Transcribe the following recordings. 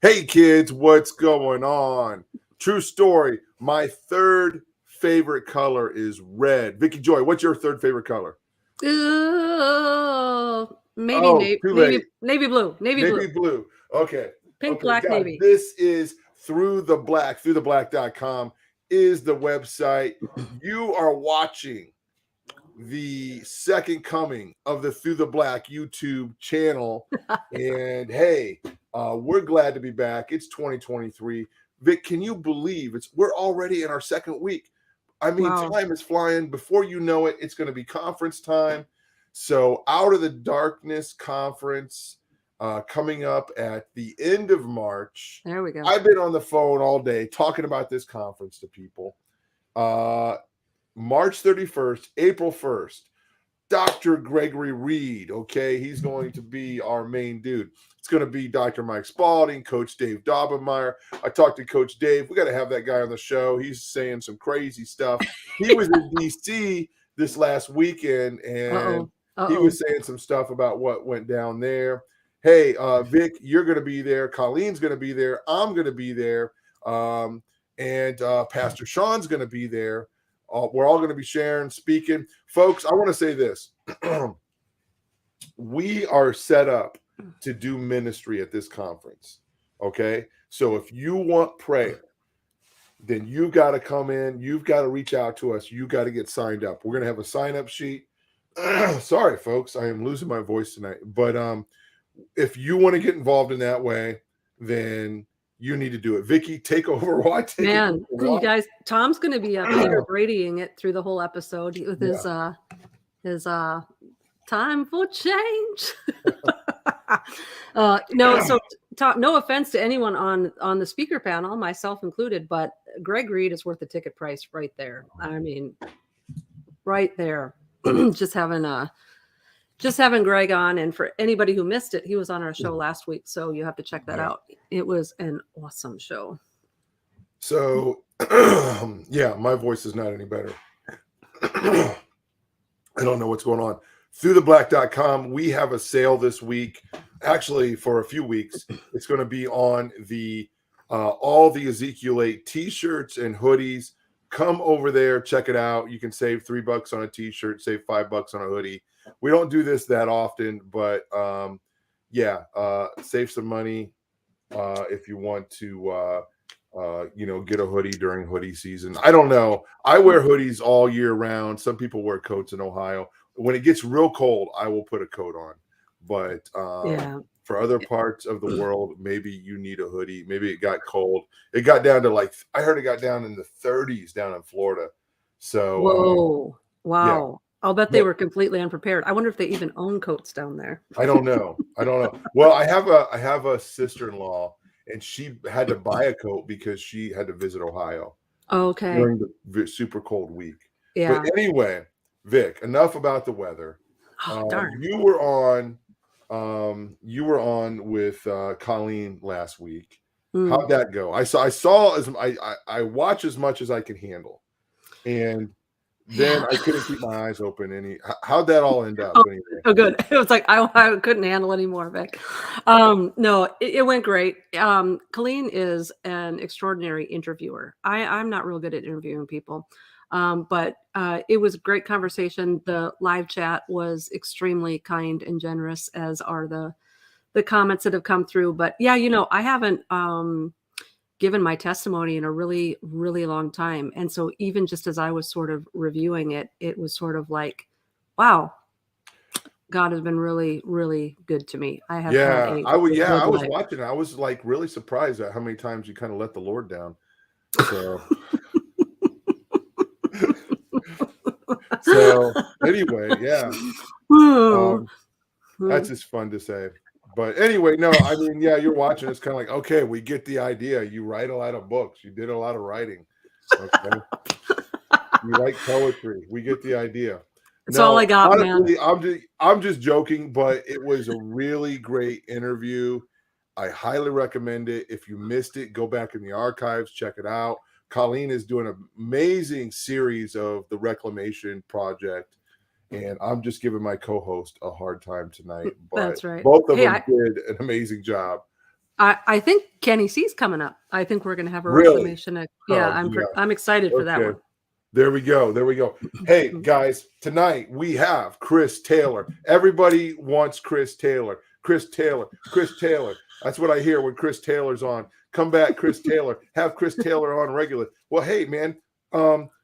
Hey kids, what's going on? True story. My third favorite color is red. Vicky Joy, what's your third favorite color? Maybe Oh, navy, too late. navy blue, navy Navy blue, blue. Okay. pink, Okay, black, guys, navy. this is Through the Black. Throughtheblack.com is the website. You are watching the second coming of the Through the Black YouTube channel. And hey, we're glad to be back. It's 2023. Vic, can you believe we're already in our second week? I mean, Wow. time is flying. Before you know it, it's going to be conference time. So, Out of the Darkness conference coming up at the end of March. There we go. I've been on the phone all day talking about this conference to people. March 31st, April 1st, Dr. Gregory Reed. Okay, he's going to be our main dude. It's going to be Dr. Mike Spalding, Coach Dave Daubenmire. I talked to Coach Dave. We got to have that guy on the show. He's saying some crazy stuff. He was in DC this last weekend, and he was saying some stuff about what went down there. Hey, Vic, you're going to be there. Colleen's going to be there. I'm going to be there. And Pastor Sean's going to be there. We're all going to be sharing, speaking. Folks, I want to say this. We are set up to do ministry at this conference. Okay? So if you want prayer, then you got to come in. You've got to reach out to us. You got to get signed up. We're going to have a sign-up sheet. Sorry, folks. I am losing my voice tonight. But if you want to get involved in that way, then you need to do it. Vicky, take over. Why take Man, it? you guys, Tom's going to be Peter Bradying it through the whole episode with his time for change. No, so Tom, no offense to anyone on the speaker panel, myself included, but Greg Reed is worth the ticket price right there. I mean, right there. just having Greg on, and for anybody who missed it, he was on our show last week, so you have to check that out. It was an awesome show. So, yeah, my voice is not any better. I don't know what's going on. Throughtheblack.com, we have a sale this week, actually for a few weeks. It's going to be on the all the Ezekiel 8 t-shirts and hoodies. Come over there, check it out. You can save $3 on a t-shirt, save $5 on a hoodie. We don't do this that often, but save some money if you want to get a hoodie during hoodie season. I don't know. I wear hoodies all year round. Some people wear coats in Ohio. When it gets real cold, I will put a coat on. But for other parts of the world, maybe you need a hoodie. Maybe it got cold. It got down to I heard it got down in the 30s down in Florida. So, whoa, wow. Yeah. I'll bet they were completely unprepared. I wonder if they even own coats down there. I don't know. Well, I have a sister-in-law, and she had to buy a coat because she had to visit Ohio. Okay. During the super cold week. Yeah. But anyway, Vic, enough about the weather. Darn. You were on with Colleen last week. How'd that go? I watch as much as I can handle, and then I couldn't keep my eyes open. How'd that all end up? Anyway? Oh, good. It was like I couldn't handle anymore, Vic. No, it went great. Colleen is an extraordinary interviewer. I'm not real good at interviewing people. But it was a great conversation. The live chat was extremely kind and generous, as are the comments that have come through. But yeah, I haven't given my testimony in a really, really long time. And so even just as I was sort of reviewing it, it was sort of like, wow, God has been really, really good to me. I have I was watching. I was like really surprised at how many times you kind of let the Lord down. So So anyway, yeah, that's just fun to say. But anyway, no, I mean, yeah, you're watching. It's kind of like, okay, we get the idea. You write a lot of books. You did a lot of writing. Okay, you write poetry. We get the idea. That's all I got, honestly, man. I'm just joking, but it was a really great interview. I highly recommend it. If you missed it, go back in the archives, check it out. Colleen is doing an amazing series of the Reclamation Project, and I'm just giving my co-host a hard time tonight. But that's right. Both of them did an amazing job. I think Kenny C's coming up. I think we're going to have a Really? reclamation. Yeah, Oh, yeah. I'm excited for that Okay. one. There we go. There we go. Hey, guys, tonight we have Chris Taylor. Everybody wants Chris Taylor. Chris Taylor. Chris Taylor. That's what I hear when Chris Taylor's on. Come back, Chris Taylor. Have Chris Taylor on regular. Well, hey, man,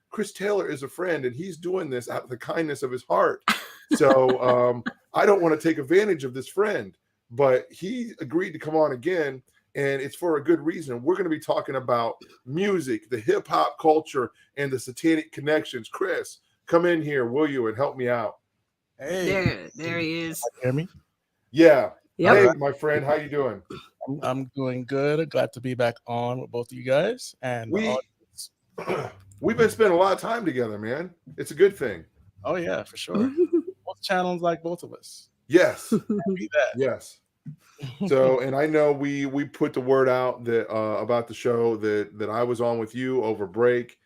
Chris Taylor is a friend, and he's doing this out of the kindness of his heart. So I don't want to take advantage of this friend, but he agreed to come on again, and it's for a good reason. We're going to be talking about music, the hip hop culture, and the satanic connections. Chris, come in here, will you, and help me out? Hey, There he is. hear me? Yeah. Yep. Hey, my friend, how you doing? I'm doing good. Glad to be back on with both of you guys. And the audience. We've been spending a lot of time together, man. It's a good thing. Oh yeah, for sure. Both channels like both of us. Yes. Be that. Yes. So, and I know we put the word out that about the show that I was on with you over break,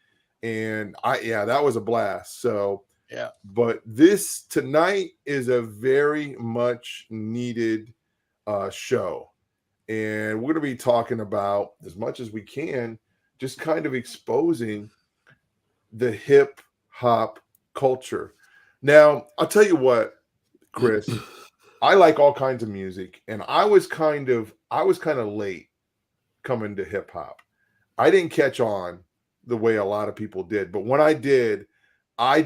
and that was a blast. So Yeah. but this tonight is a very much needed show, and we're going to be talking about, as much as we can, just kind of exposing the hip hop culture. Now, I'll tell you what, Chris. I like all kinds of music, and I was kind of late coming to hip hop. I didn't catch on the way a lot of people did, but when I did, I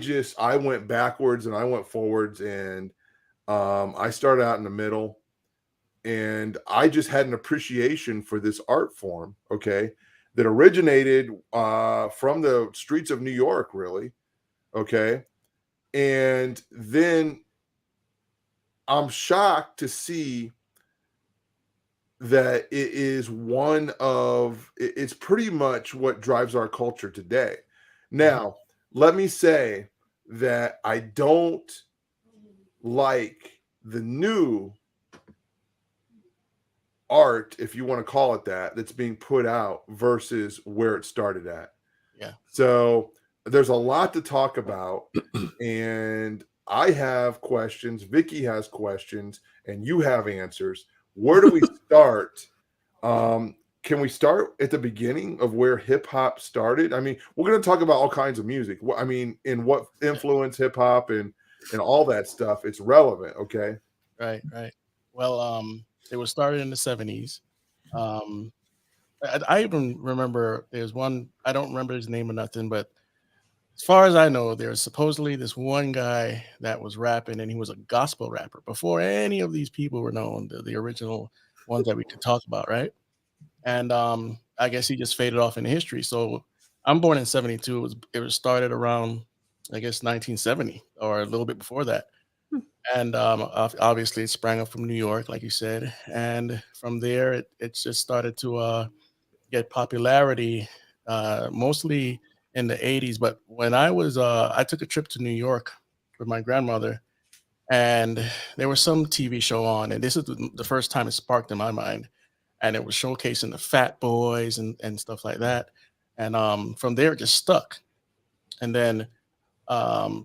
went backwards and I went forwards, and I started out in the middle, and I just had an appreciation for this art form, okay, that originated from the streets of New York, really, okay, and then I'm shocked to see that it's pretty much what drives our culture today. Now, let me say that I don't like the new art, if you want to call it that, that's being put out versus where it started at. Yeah. So there's a lot to talk about, and I have questions, Vicky has questions, and you have answers. Where do we start? Can we start at the beginning of where hip hop started? I mean, we're going to talk about all kinds of music. I mean, in what influenced hip hop and all that stuff. It's relevant, okay? Right. Well, it was started in the 70s. I even remember there's one, I don't remember his name or nothing, but as far as I know, there's supposedly this one guy that was rapping, and he was a gospel rapper before any of these people were known, the original ones that we could talk about, right? And I guess he just faded off into history. So I'm born in 72. It was started around, I guess, 1970 or a little bit before that. And obviously it sprang up from New York, like you said. And from there, it just started to get popularity, mostly in the 80s. But when I took a trip to New York with my grandmother, and there was some TV show on, and this is the first time it sparked in my mind, and it was showcasing the Fat Boys and stuff like that. And from there, it just stuck. And then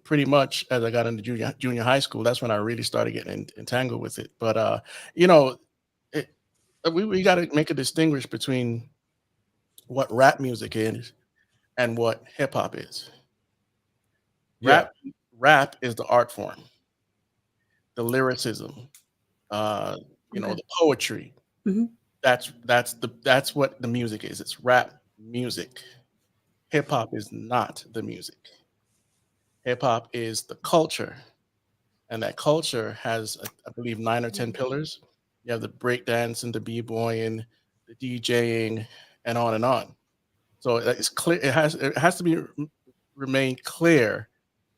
pretty much as I got into junior high school, that's when I really started getting entangled with it. But you know, it, we got to make a distinguish between what rap music is and what hip hop is. Yeah. Rap is the art form, the lyricism, Okay. the poetry. Mhm. That's what the music is. It's rap music. Hip hop is not the music. Hip hop is the culture, and that culture has, I believe, 9 or 10 pillars. You have the breakdance and the b-boying, the DJing, and on and on. So it's clear. It has to be remain clear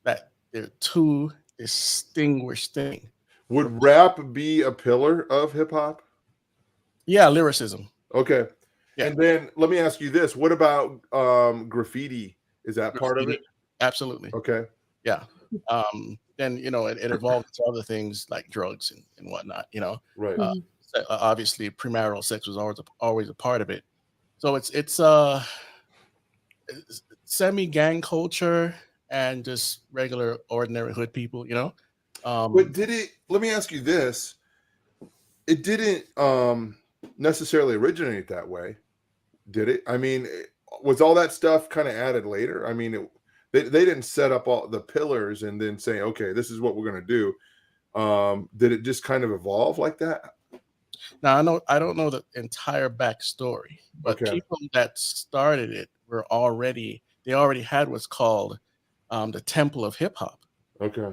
that they're two distinguished things. Would rap be a pillar of hip hop? Yeah, lyricism. Okay. Yeah. And then let me ask you this. What about graffiti? Is that part of it? Absolutely. Okay. Yeah. Then it evolved to other things like drugs and whatnot. Right. Obviously, premarital sex was always a part of it. So it's semi gang culture and just regular ordinary hood people. But let me ask you this. It didn't necessarily originate that way, did it? I mean, was all that stuff kind of added later? I mean, they didn't set up all the pillars and then say, okay, this is what we're going to do. Did it just kind of evolve like that? Now I don't know the entire backstory, but Okay. people that started it they already had what's called the temple of hip hop, Okay.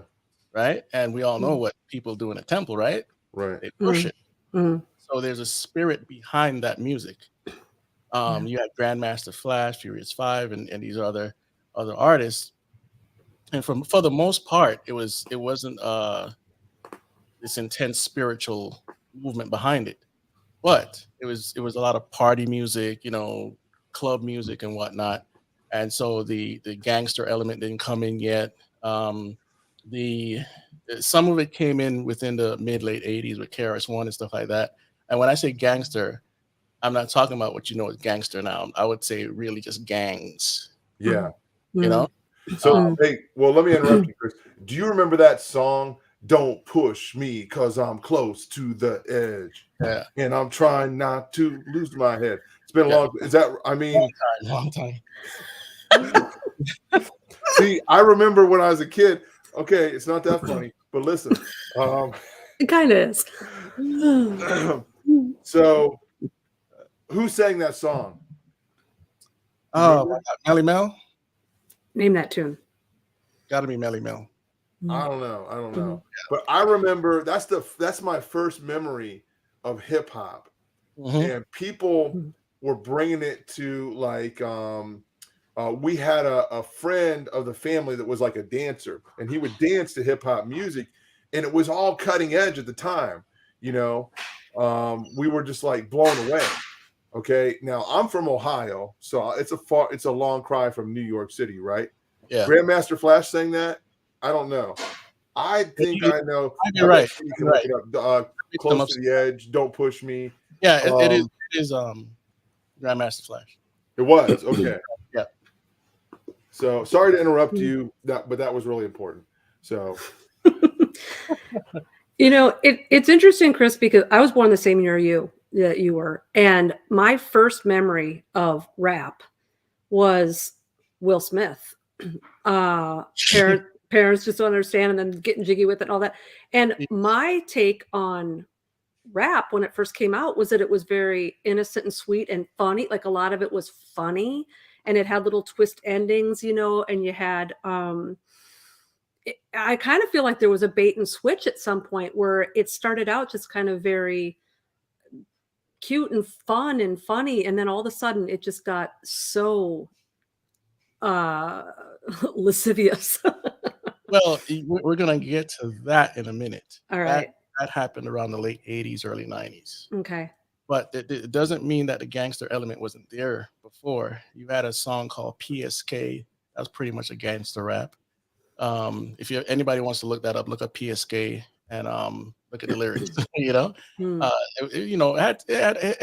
right? And we all know what people do in a temple, right? Right. They worship. Mhm. So there's a spirit behind that music. You had Grandmaster Flash, Furious Five, and these other artists. And for the most part, it wasn't this intense spiritual movement behind it, but it was a lot of party music, club music and whatnot. And so the gangster element didn't come in yet. The Some of it came in within the mid late 80s with KRS-One and stuff like that. And when I say gangster, I'm not talking about what you know as gangster now. I would say really just gangs, Yeah. you know? So, hey, well, let me interrupt you, Chris. Do you remember that song, Don't Push Me Because I'm Close to the Edge? Yeah. And I'm trying not to lose my head. It's been a Yeah. long, is that, I mean, Long time. see, I remember when I was a kid. Okay, it's not that funny, but listen. It kind of is. So, who sang that song? Oh, Melly Mel? Name that tune. Gotta be Melly Mel. I don't know. But I remember that's my first memory of hip hop, and people were bringing it to like we had a friend of the family that was like a dancer, and he would dance to hip hop music, and it was all cutting edge at the time. We were just like blown away. Okay, now I'm from Ohio, so it's a long cry from New York City, right? Yeah. Grandmaster Flash sang that. I don't know. I think I know. You're right. You can look it up. Close to the Edge. Don't push me. Yeah, it is Grandmaster Flash. It was okay. Yeah. So sorry to interrupt you, but that was really important. So, it's interesting, Chris, because I was born the same year that you were, and my first memory of rap was Will Smith. Parents just don't understand, and then getting jiggy with it and all that. And my take on rap when it first came out was that it was very innocent and sweet and funny. Like a lot of it was funny, and it had little twist endings, and you had I kind of feel like there was a bait and switch at some point where it started out just kind of very cute and fun and funny, and then all of a sudden it just got so lascivious. Well, we're gonna get to that in a minute. All right. That happened around the late 80s, early 90s. Okay. But it doesn't mean that the gangster element wasn't there before. You had a song called PSK. That was pretty much a gangster rap. If anybody wants to look that up, look up PSK and look at the lyrics. It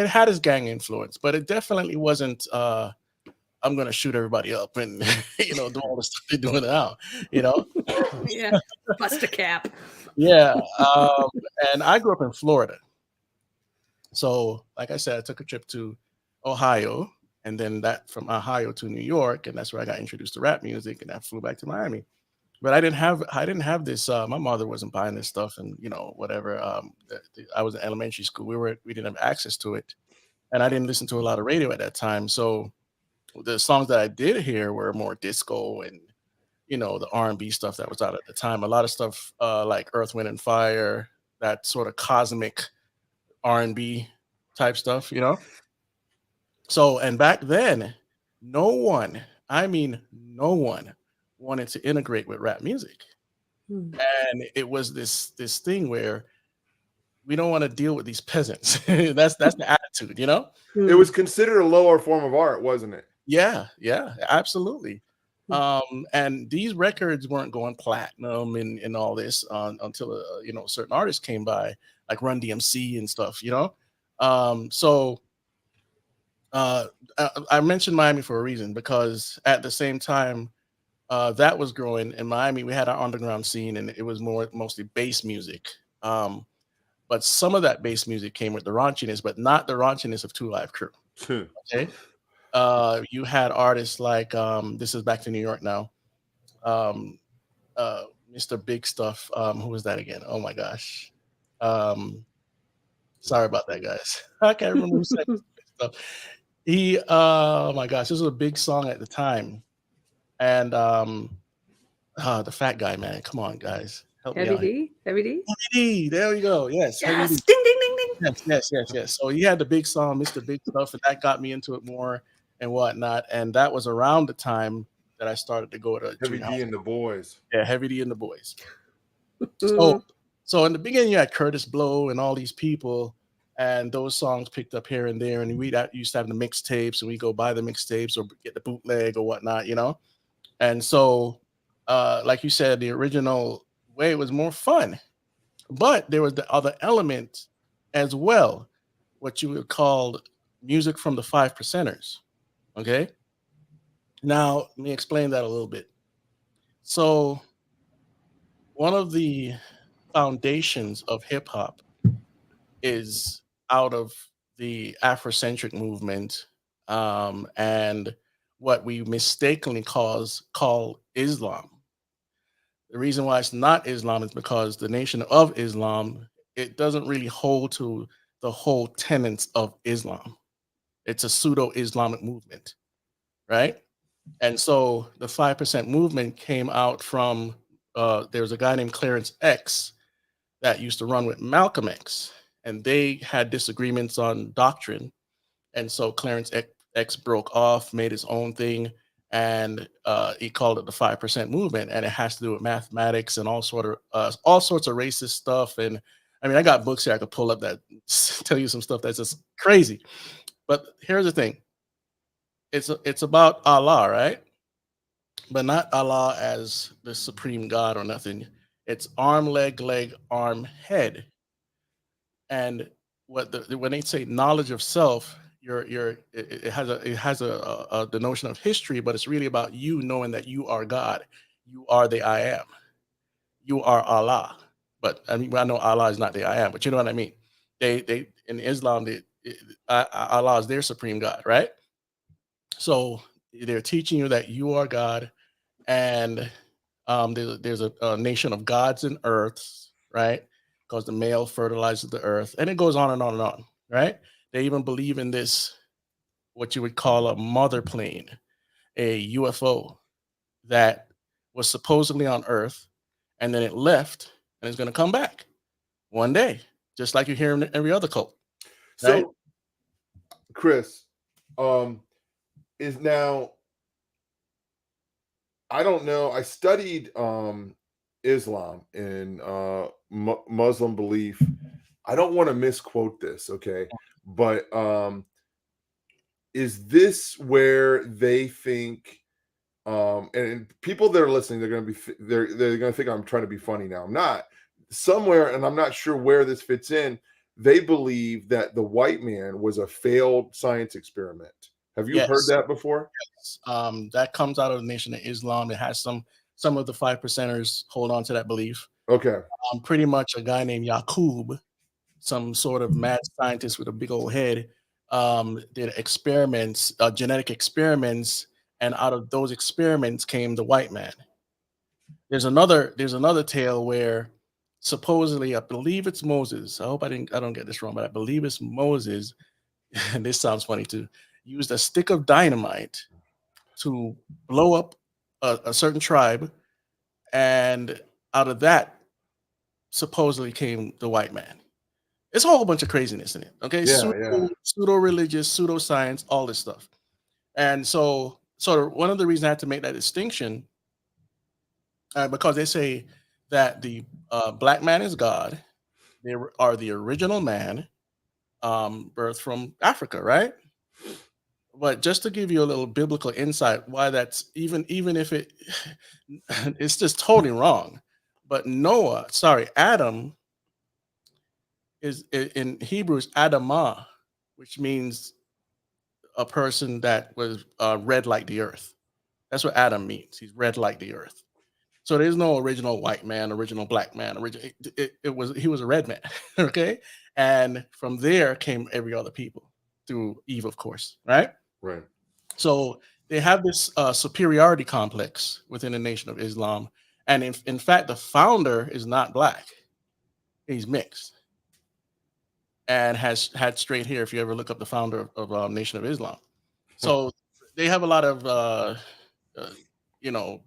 had its gang influence, but it definitely wasn't. I'm gonna shoot everybody up and do all the stuff they're doing now. Yeah, bust a cap. Yeah, and I grew up in Florida, so like I said, I took a trip to Ohio, and then that from Ohio to New York, and that's where I got introduced to rap music, and I flew back to Miami. But I didn't have this. My mother wasn't buying this stuff, and whatever. I was in elementary school. We didn't have access to it, and I didn't listen to a lot of radio at that time. So the songs that I did hear were more disco and the R&B stuff that was out at the time. A lot of stuff like Earth, Wind and Fire, that sort of cosmic R&B type stuff. So, and back then, no one wanted to integrate with rap music. And it was this thing where we don't want to deal with these peasants. that's the attitude, It was considered a lower form of art, wasn't it? Yeah, absolutely. And these records weren't going platinum and all this until certain artists came by, like Run DMC and stuff. So I mentioned Miami for a reason, because at the same time that was growing in Miami, we had our underground scene, and it was mostly bass music. but some of that bass music came with the raunchiness, but not the raunchiness of Two Live Crew. Okay. You had artists like this is back to New York now. Mr. Big Stuff. Who was that again? Oh my gosh. Sorry about that, guys. I can't remember who said Mr. Big Stuff. He oh my gosh, this was a big song at the time. And the fat guy, man. Come on, guys. Help me out here. Heavy D. Heavy D, there we go. Yes, Heavy Yes. D. Ding ding ding ding. Yes. So he had the big song, Mr. Big Stuff, and that got me into it more and whatnot. And that was around the time that I started to go to Heavy D junior and the boys. Yeah, Heavy D and the boys. So in the beginning, you had Curtis Blow and all these people, and those songs picked up here and there. And we used to have the mixtapes, and we go buy the mixtapes or get the bootleg or whatnot, you know. And so, like you said, the original way was more fun, but there was the other element as well, what you would call music from the 5%ers. Okay. Now, let me explain that a little bit. So, one of the foundations of hip hop is out of the Afrocentric movement, and what we mistakenly call Islam. The reason why it's not Islam is because the Nation of Islam, it doesn't really hold to the whole tenets of Islam. It's a pseudo-Islamic movement, right? And so the 5% movement came out from there was a guy named Clarence X that used to run with Malcolm X, and they had disagreements on doctrine. And so Clarence X broke off, made his own thing, and he called it the 5% movement, and it has to do with mathematics and all sorts of racist stuff. And I mean, I got books here I could pull up that tell you some stuff that's just crazy. But here's the thing: it's about Allah, right? But not Allah as the supreme God or nothing. It's arm, leg, arm, head. And when they say knowledge of self, it has the notion of history, but it's really about you knowing that you are God. You are the I am. You are Allah. But I mean, I know Allah is not the I am, but you know what I mean. They in Islam, Allah is their supreme God, right? So they're teaching you that you are God, and there's a nation of gods and earths, right? Because the male fertilizes the earth, and it goes on and on and on, right? They even believe in this, what you would call a mother plane, a UFO that was supposedly on Earth, and then it left, and it's going to come back one day, just like you hear in every other cult. Right? So, Chris, is now, I don't know. I studied Islam and Muslim belief. I don't want to misquote this, okay? But is this where they think, and people that are listening, they're going to think I'm trying to be funny now. I'm not. Somewhere, and I'm not sure where this fits in, they believe that the white man was a failed science experiment. Have you heard that before? Yes. That comes out of the Nation of Islam. It has some of the 5%ers hold on to that belief. Okay. Pretty much a guy named Yaqub, some sort of mad scientist with a big old head, did experiments, genetic experiments, and out of those experiments came the white man. There's another tale where supposedly, I believe it's Moses. I hope I don't get this wrong, but I believe it's Moses. And this sounds funny too. Used a stick of dynamite to blow up a certain tribe, and out of that supposedly came the white man. It's a whole bunch of craziness in it. Okay, pseudo-religious, pseudo-science, all this stuff. And so one of the reasons I had to make that distinction, because they say that the black man is God. They are the original man, birthed from Africa, right? But just to give you a little biblical insight, why that's even if it's just totally wrong. But Adam is in Hebrew is Adamah, which means a person that was red like the earth. That's what Adam means. He's red like the earth. So there's no original white man, original black man, original. He was a red man, okay. And from there came every other people through Eve, of course, right? Right. So they have this superiority complex within the Nation of Islam, and in fact, the founder is not black; he's mixed and has had straight hair. If you ever look up the founder of Nation of Islam, so they have a lot of you know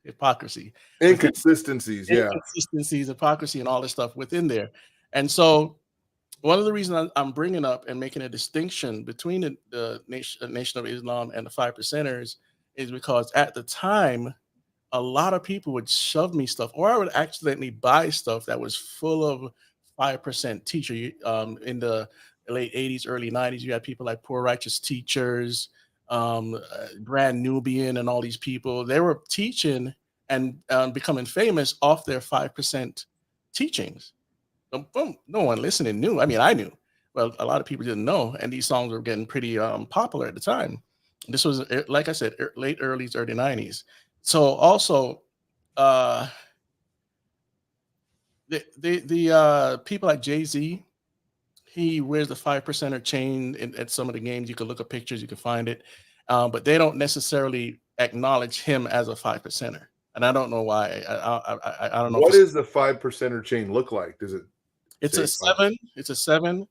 hypocrisy, Inconsistencies. Yeah. inconsistencies, hypocrisy, and all this stuff within there. And so, one of the reasons I'm bringing up and making a distinction between the Nation of Islam and the Five Percenters is because at the time, a lot of people would shove me stuff, or I would accidentally buy stuff that was full of 5% teacher. In the late 80s, early 90s, you had people like Poor Righteous Teachers, Brand Nubian, and all these people. They were teaching and becoming famous off their 5% teachings. No one listening knew. I mean, I knew. Well, a lot of people didn't know, and these songs were getting pretty popular at the time. This was, like I said, late early 90s. So also, the people like Jay-Z, he wears the 5%er chain at some of the games. You can look at pictures, you can find it, but they don't necessarily acknowledge him as a 5%er, and I don't know why. I don't know. What does the 5%er chain look like? Does it? It's a 7. It's a 7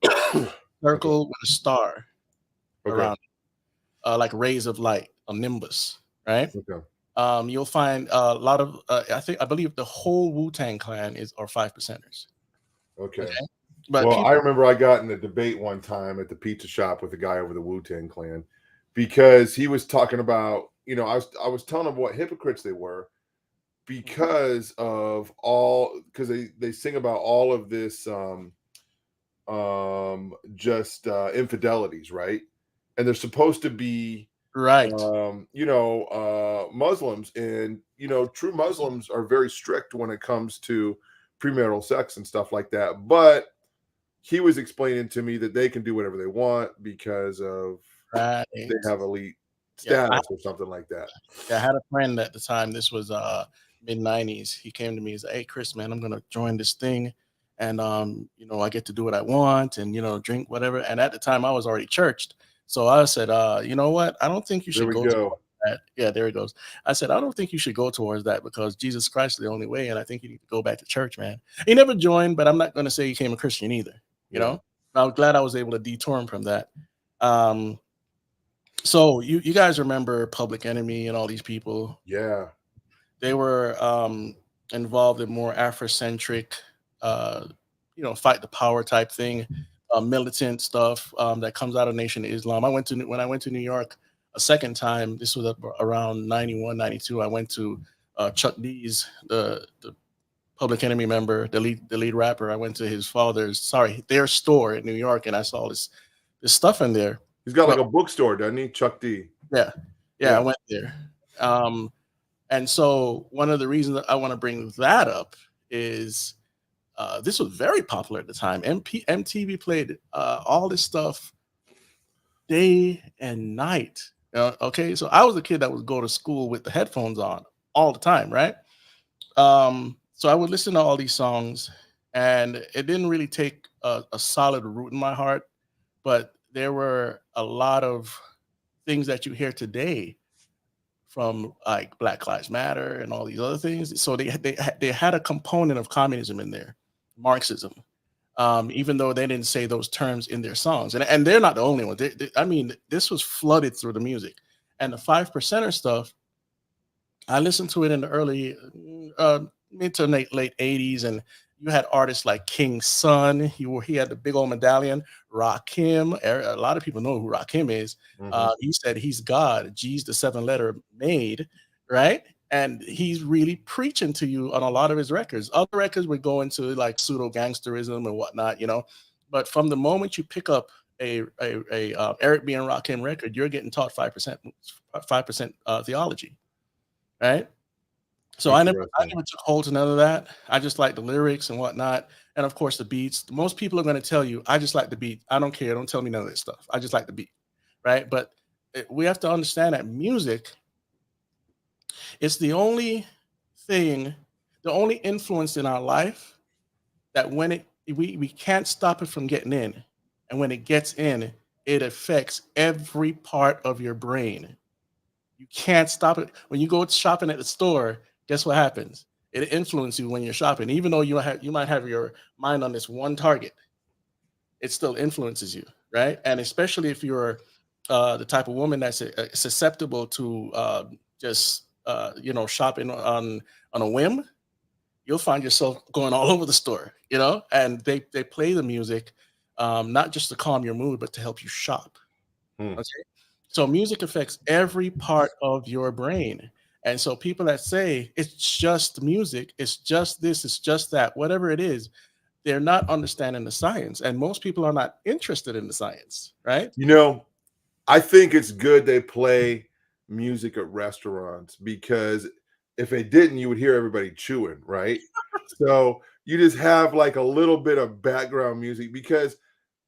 circle with a star around it, like rays of light, a nimbus, right? Okay. You'll find a lot of I believe the whole Wu-Tang clan are 5%ers. Okay. But well, I remember I got in a debate one time at the pizza shop with a guy over the Wu-Tang clan because he was talking about, I was telling him what hypocrites they were because they sing about all of this just infidelities, right? And they're supposed to be right. Muslims, and true Muslims are very strict when it comes to premarital sex and stuff like that. But he was explaining to me that they can do whatever they want because of they have elite status or something like that. Yeah, I had a friend at the time. This was mid 90s. He came to me and said, "Hey, Chris, man, I'm gonna join this thing, and I get to do what I want and drink whatever." And at the time, I was already churched, so I said, "You know what? I don't think you should go towards that." Yeah, there he goes. I said, "I don't think you should go towards that because Jesus Christ is the only way, and I think you need to go back to church, man." He never joined, but I'm not going to say he became a Christian either. You know, I was glad I was able to detour him from that. So you guys remember Public Enemy and all these people? Yeah. They were involved in more Afrocentric, fight the power type thing, militant stuff that comes out of Nation of Islam. When I went to New York a second time, this was around 91, 92, I went to Chuck D's, the Public Enemy member, the lead rapper. I went to their store in New York, and I saw this stuff in there. He's got like a bookstore, doesn't he? Chuck D. Yeah. I went there. And so one of the reasons that I want to bring that up is this was very popular at the time. MTV played all this stuff day and night. Okay, so I was a kid that would go to school with the headphones on all the time, right? So I would listen to all these songs, and it didn't really take a solid root in my heart, but there were a lot of things that you hear today from like Black Lives Matter and all these other things. So they had a component of communism in there, Marxism, even though they didn't say those terms in their songs. And they're not the only ones. I mean, this was flooded through the music. And the 5%er stuff, I listened to it in the early mid to late 80s, and you had artists like King Son. He had the big old medallion. Rakim. A lot of people know who Rakim is. He said he's God. G's the 7-letter made, right? And he's really preaching to you on a lot of his records. Other records would go into like pseudo gangsterism and whatnot, But from the moment you pick up a Eric B. and Rakim record, you're getting taught 5% theology, right? So I never took hold to none of that. I just like the lyrics and whatnot. And of course the beats. Most people are going to tell you, I just like the beat. I don't care. Don't tell me none of this stuff. I just like the beat. Right. But we have to understand that music It's the only thing, the only influence in our life that when we can't stop it from getting in. And when it gets in, it affects every part of your brain. You can't stop it. When you go shopping at the store, guess what happens? It influences you when you're shopping. Even though you might have your mind on this one target, it still influences you, right? And especially if you're the type of woman that's susceptible to just shopping on a whim, you'll find yourself going all over the store, and they play the music, not just to calm your mood, but to help you shop. Hmm. Okay. So music affects every part of your brain. And so people that say it's just music, it's just this, it's just that, whatever it is, they're not understanding the science. And most people are not interested in the science, right? You know, I think it's good they play music at restaurants because if they didn't, you would hear everybody chewing, right? So you just have like a little bit of background music because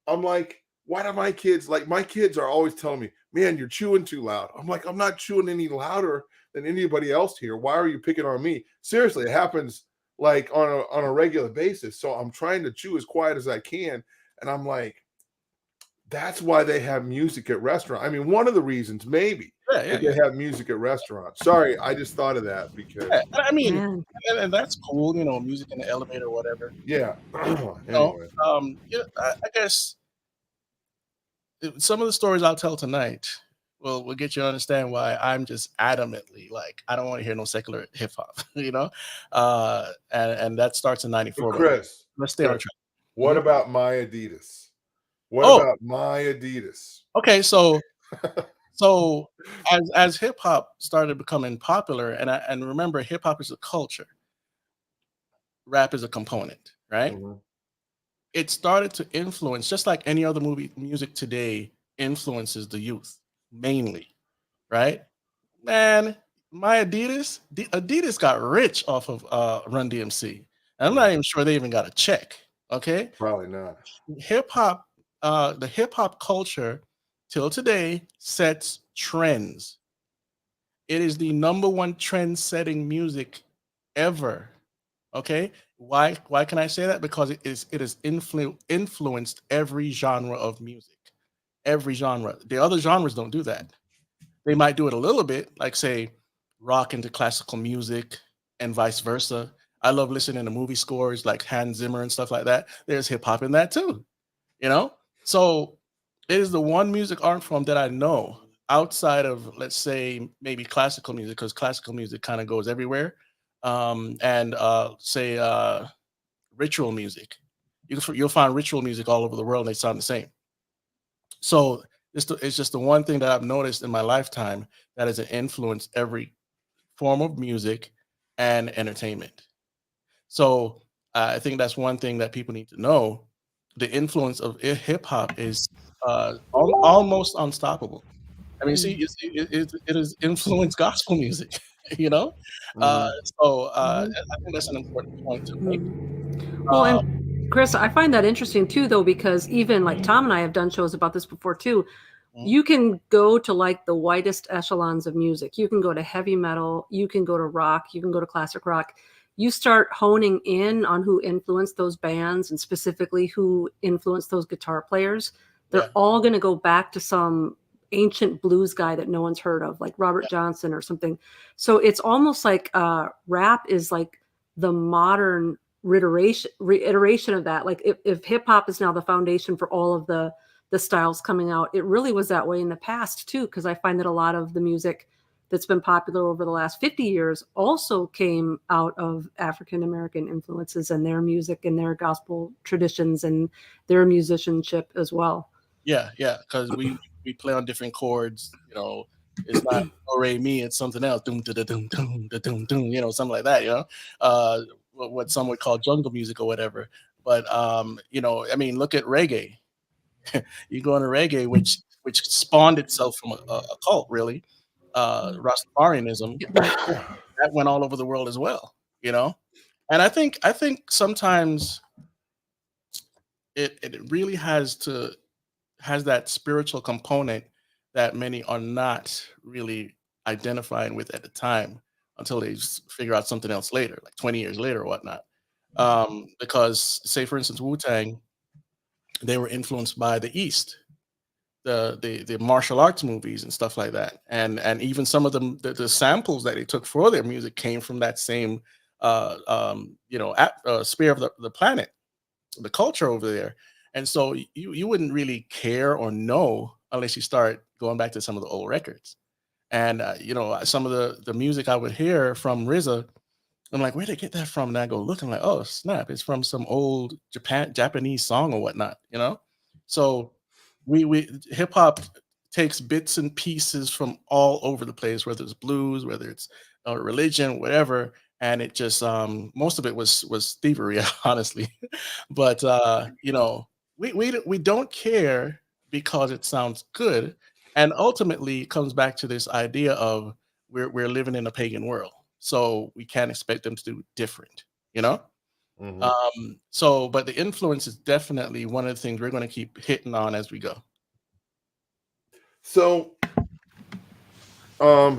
I'm like, why do my kids are always telling me, man, you're chewing too loud. I'm like, I'm not chewing any louder than anybody else here. Why are you picking on me? Seriously, it happens like on a regular basis. So I'm trying to chew as quiet as I can. And I'm like, that's why they have music at restaurants. I mean, one of the reasons maybe Yeah, yeah, that they yeah. have music at restaurants. Sorry, I just thought of that because Yeah. I mean, Man. and that's cool, music in the elevator or whatever. yeah. No, Anyway, yeah, I guess some of the stories I'll tell tonight will get you to understand why I'm just adamantly like I don't want to hear no secular hip hop, and that starts in but '94. But Chris, let's stay on Chris, track. what Mhm. about my Adidas? What Oh, about my Adidas? okay. So as hip hop started becoming popular, and remember, hip hop is a culture, rap is a component, right? Mhm. It started to influence, just like any other music today influences the youth mainly, right? Man, my Adidas got rich off of Run DMC. And I'm Yeah, not even sure they even got a check. Okay. probably not. Hip hop, the hip hop culture till today sets trends. It is the number one trend setting music ever. Okay. Why can I say that? Because it has influenced every genre of music. Every genre. The other genres don't do that. They might do it a little bit, like say rock into classical music and vice versa. I love listening to movie scores like Hans Zimmer and stuff like that. There's hip hop in that too, you know? So it is the one music art form that I know outside of, let's say, maybe classical music, because classical music kind of goes everywhere. And say ritual music. You'll find ritual music all over the world and they sound the same. So it's just the one thing that I've noticed in my lifetime that has influenced every form of music and entertainment. So I think that's one thing that people need to know. The influence of hip hop is almost unstoppable. I mean, see, Mm. it has influenced gospel music, you know. Uh, Mhm. Mhm. I think that's an important point to make. Mhm. Well, Uh, and Chris, I find that interesting too, though, because even like Tom and I have done shows about this before too. mhm, You can go to like the widest echelons of music. You can go to heavy metal, you can go to rock, you can go to classic rock. You start honing in on who influenced those bands and specifically who influenced those guitar players. yeah, They're all going to go back to some ancient blues guy that no one's heard of, like Robert yeah, Johnson or something. So it's almost like rap is like the modern reiteration of that. Like if hip hop is now the foundation for all of the styles coming out, it really was that way in the past too, because I find that a lot of the music that's been popular over the last 50 years also came out of African American influences and their music and their gospel traditions and their musicianship as well. yeah, yeah. Because we play on different chords. It's not do re mi. It's something else. Doom da da doom doom da doom doom. Something like that. What some would call jungle music or whatever. But I mean, look at reggae. You go into reggae, which spawned itself from a cult, really. Rastafarianism Right. that went all over the world as well. You know, and I think sometimes it really has that spiritual component that many are not really identifying with at the time. until they figure out something else later, like 20 years later or whatnot. Because, say, for instance, Wu-Tang, they were influenced by the East, the martial arts movies and stuff like that, and even some of them, the samples that they took for their music came from that same sphere of the planet, the culture over there. And so you wouldn't really care or know unless you start going back to some of the old records. And some of the music I would hear from RZA, I'm like, where'd they get that from? And I go look, I'm like, oh snap, it's from some old Japanese song or whatnot, So we hip hop takes bits and pieces from all over the place, whether it's blues, whether it's religion, whatever, and it just most of it was thievery, honestly. But we don't care because it sounds good, and ultimately it comes back to this idea of we're living in a pagan world, so we can't expect them to do different, but the influence is definitely one of the things we're going to keep hitting on as we go. So, I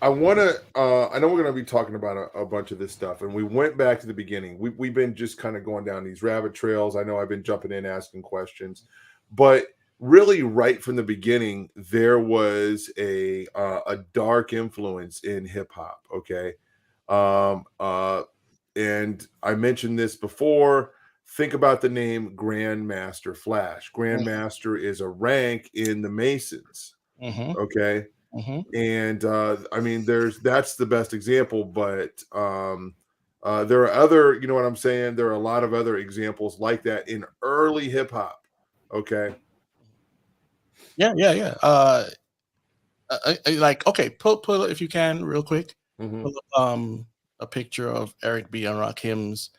want to. I know we're going to be talking about a bunch of this stuff, and we went back to the beginning. We've been just kind of going down these rabbit trails. I know I've been jumping in, asking questions, but really, right from the beginning, there was a dark influence in hip hop. Okay, and I mentioned this before. Think about the name Grandmaster Flash. Grandmaster is a rank in the Masons. Okay. And I mean, that's the best example, but there are other, you know what I'm saying? There are a lot of other examples like that in early hip hop. Okay. Yeah. Like, okay, pull if you can real quick. Pull up a picture of Eric B. and Rakim's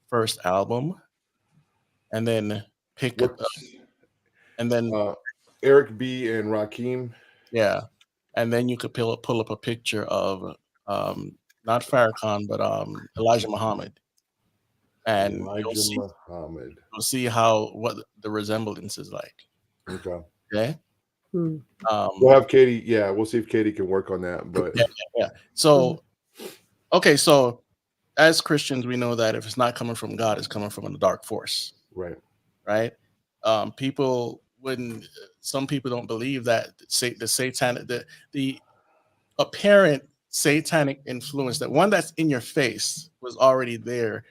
first album, and then pick up, and then Eric B. and Rakim. Yeah, and then you could pull up a picture of not Farrakhan, but Elijah Muhammad, and you'll see what the resemblance is like. Okay. Okay. We'll have Katie. Yeah, we'll see if Katie can work on that. But yeah. So, okay, so as Christians, we know that if it's not coming from God, it's coming from a dark force. Right. Some people don't believe that the satanic, the apparent satanic influence, that one that's in your face, was already there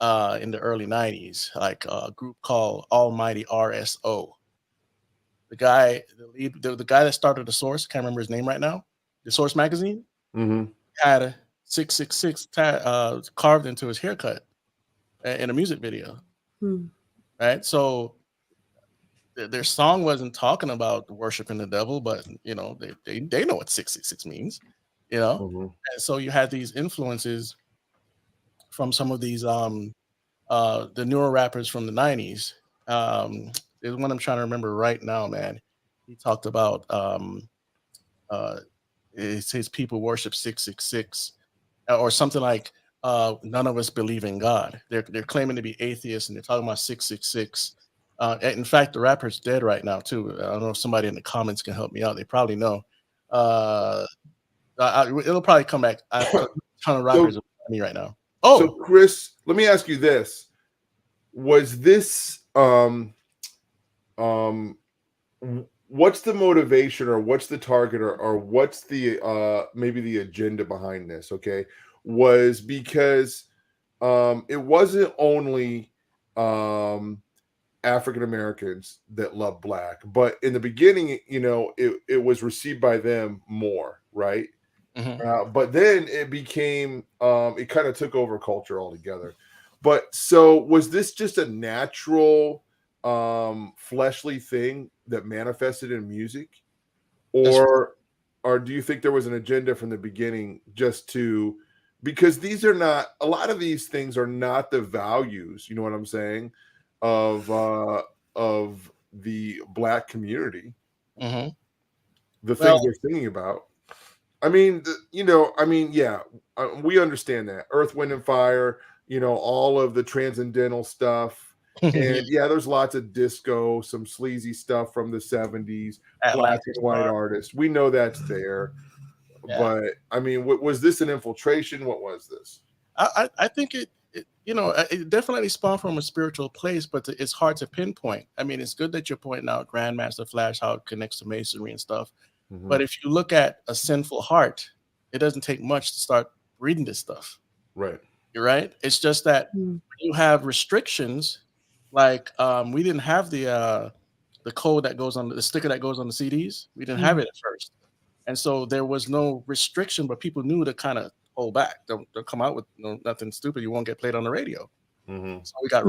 in the early 90s, like a group called Almighty RSO. The guy that started The Source, can't remember his name right now, The Source magazine, had a 666 carved into his haircut in a music video. Right? So their song wasn't talking about worshiping the devil, but they know what 666 means, And so you had these influences from some of these the newer rappers from the 90s. There's one I'm trying to remember right now, man. He talked about it says people worship 666 or something like none of us believe in God. They're claiming to be atheists, and they're talking about 666. In fact, the rapper's dead right now too. I don't know if somebody in the comments can help me out. They probably know. It'll probably come back. I have a ton of rappers with me right now. Oh, so Chris, let me ask you this: was this what's the motivation, or what's the target, or what's the maybe the agenda behind this? Okay, was because it wasn't only African Americans that love black, but in the beginning, it was received by them more, right? But then it became it kind of took over culture altogether. But so was this just a natural fleshly thing that manifested in music, or do you think there was an agenda from the beginning, just to, because these are not, a lot of these things are not the values, you know what I'm saying, of the black community, the things they're singing about. I mean, yeah, we understand that Earth, Wind, and Fire, all of the transcendental stuff. And yeah, there's lots of disco, some sleazy stuff from the 70s, black and white artists. We know that's there. Yeah. But I mean, was this an infiltration? What was this? I think it it definitely spawned from a spiritual place, but it's hard to pinpoint. I mean, it's good that you're pointing out Grandmaster Flash, how it connects to masonry and stuff. Mhm. But if you look at a sinful heart, it doesn't take much to start reading this stuff. Right. You're right. It's just that Mm. you have restrictions, like we didn't have the code that goes on the sticker that goes on the CDs. We didn't have it at first, and so there was no restriction, but people knew to kind of hold back. Don't come out with nothing stupid. You won't get played on the radio. Mhm. So we got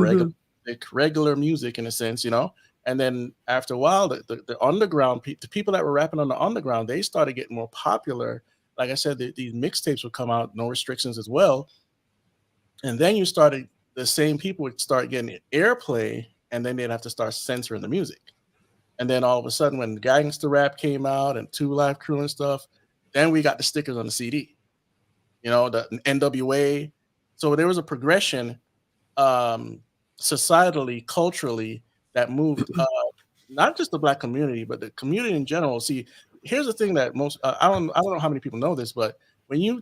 regular music in a sense, you know. And then after a while, the underground, the people that were rapping on the underground, they started getting more popular. Like I said, these mixtapes would come out, no restrictions as well. And then the same people would start getting airplay, and then they'd have to start censoring the music. And then all of a sudden, when gangster rap came out and 2 Live Crew and stuff, then we got the stickers on the CD. You know, the NWA. So there was a progression, societally, culturally, that moved not just the Black community, but the community in general. See, here's the thing that most I don't know how many people know this, but when you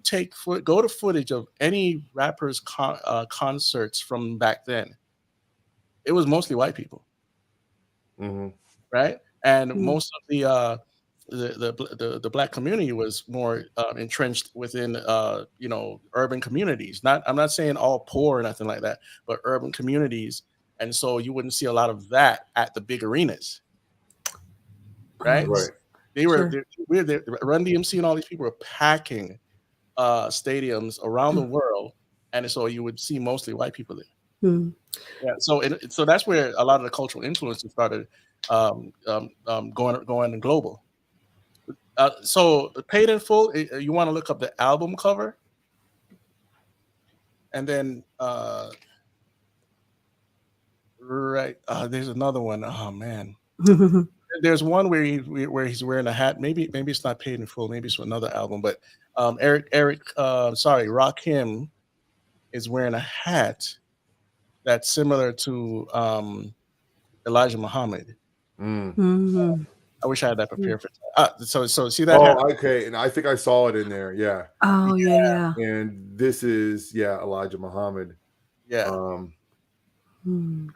go to footage of any rappers' concerts from back then, it was mostly white people, Mhm. right? And Mm. most of the Black community was more entrenched within urban communities. I'm not saying all poor or nothing like that, but urban communities. And so you wouldn't see a lot of that at the big arenas, right? Right. They were Sure. Run DMC and all these people were packing stadiums around the world, and so you would see mostly white people there. Mm. Yeah, so that's where a lot of the cultural influences started going global. So Paid in Full, you want to look up the album cover, and then there's another one. Oh man, there's one where he's wearing a hat. Maybe it's not Paid in Full. Maybe it's another album. But Rakim is wearing a hat that's similar to Elijah Muhammad. Mhm. I wish I had that prepared for. So see that hat? Oh, okay. And I think I saw it in there. Yeah. Oh, yeah. And this is Elijah Muhammad. Yeah. Mm.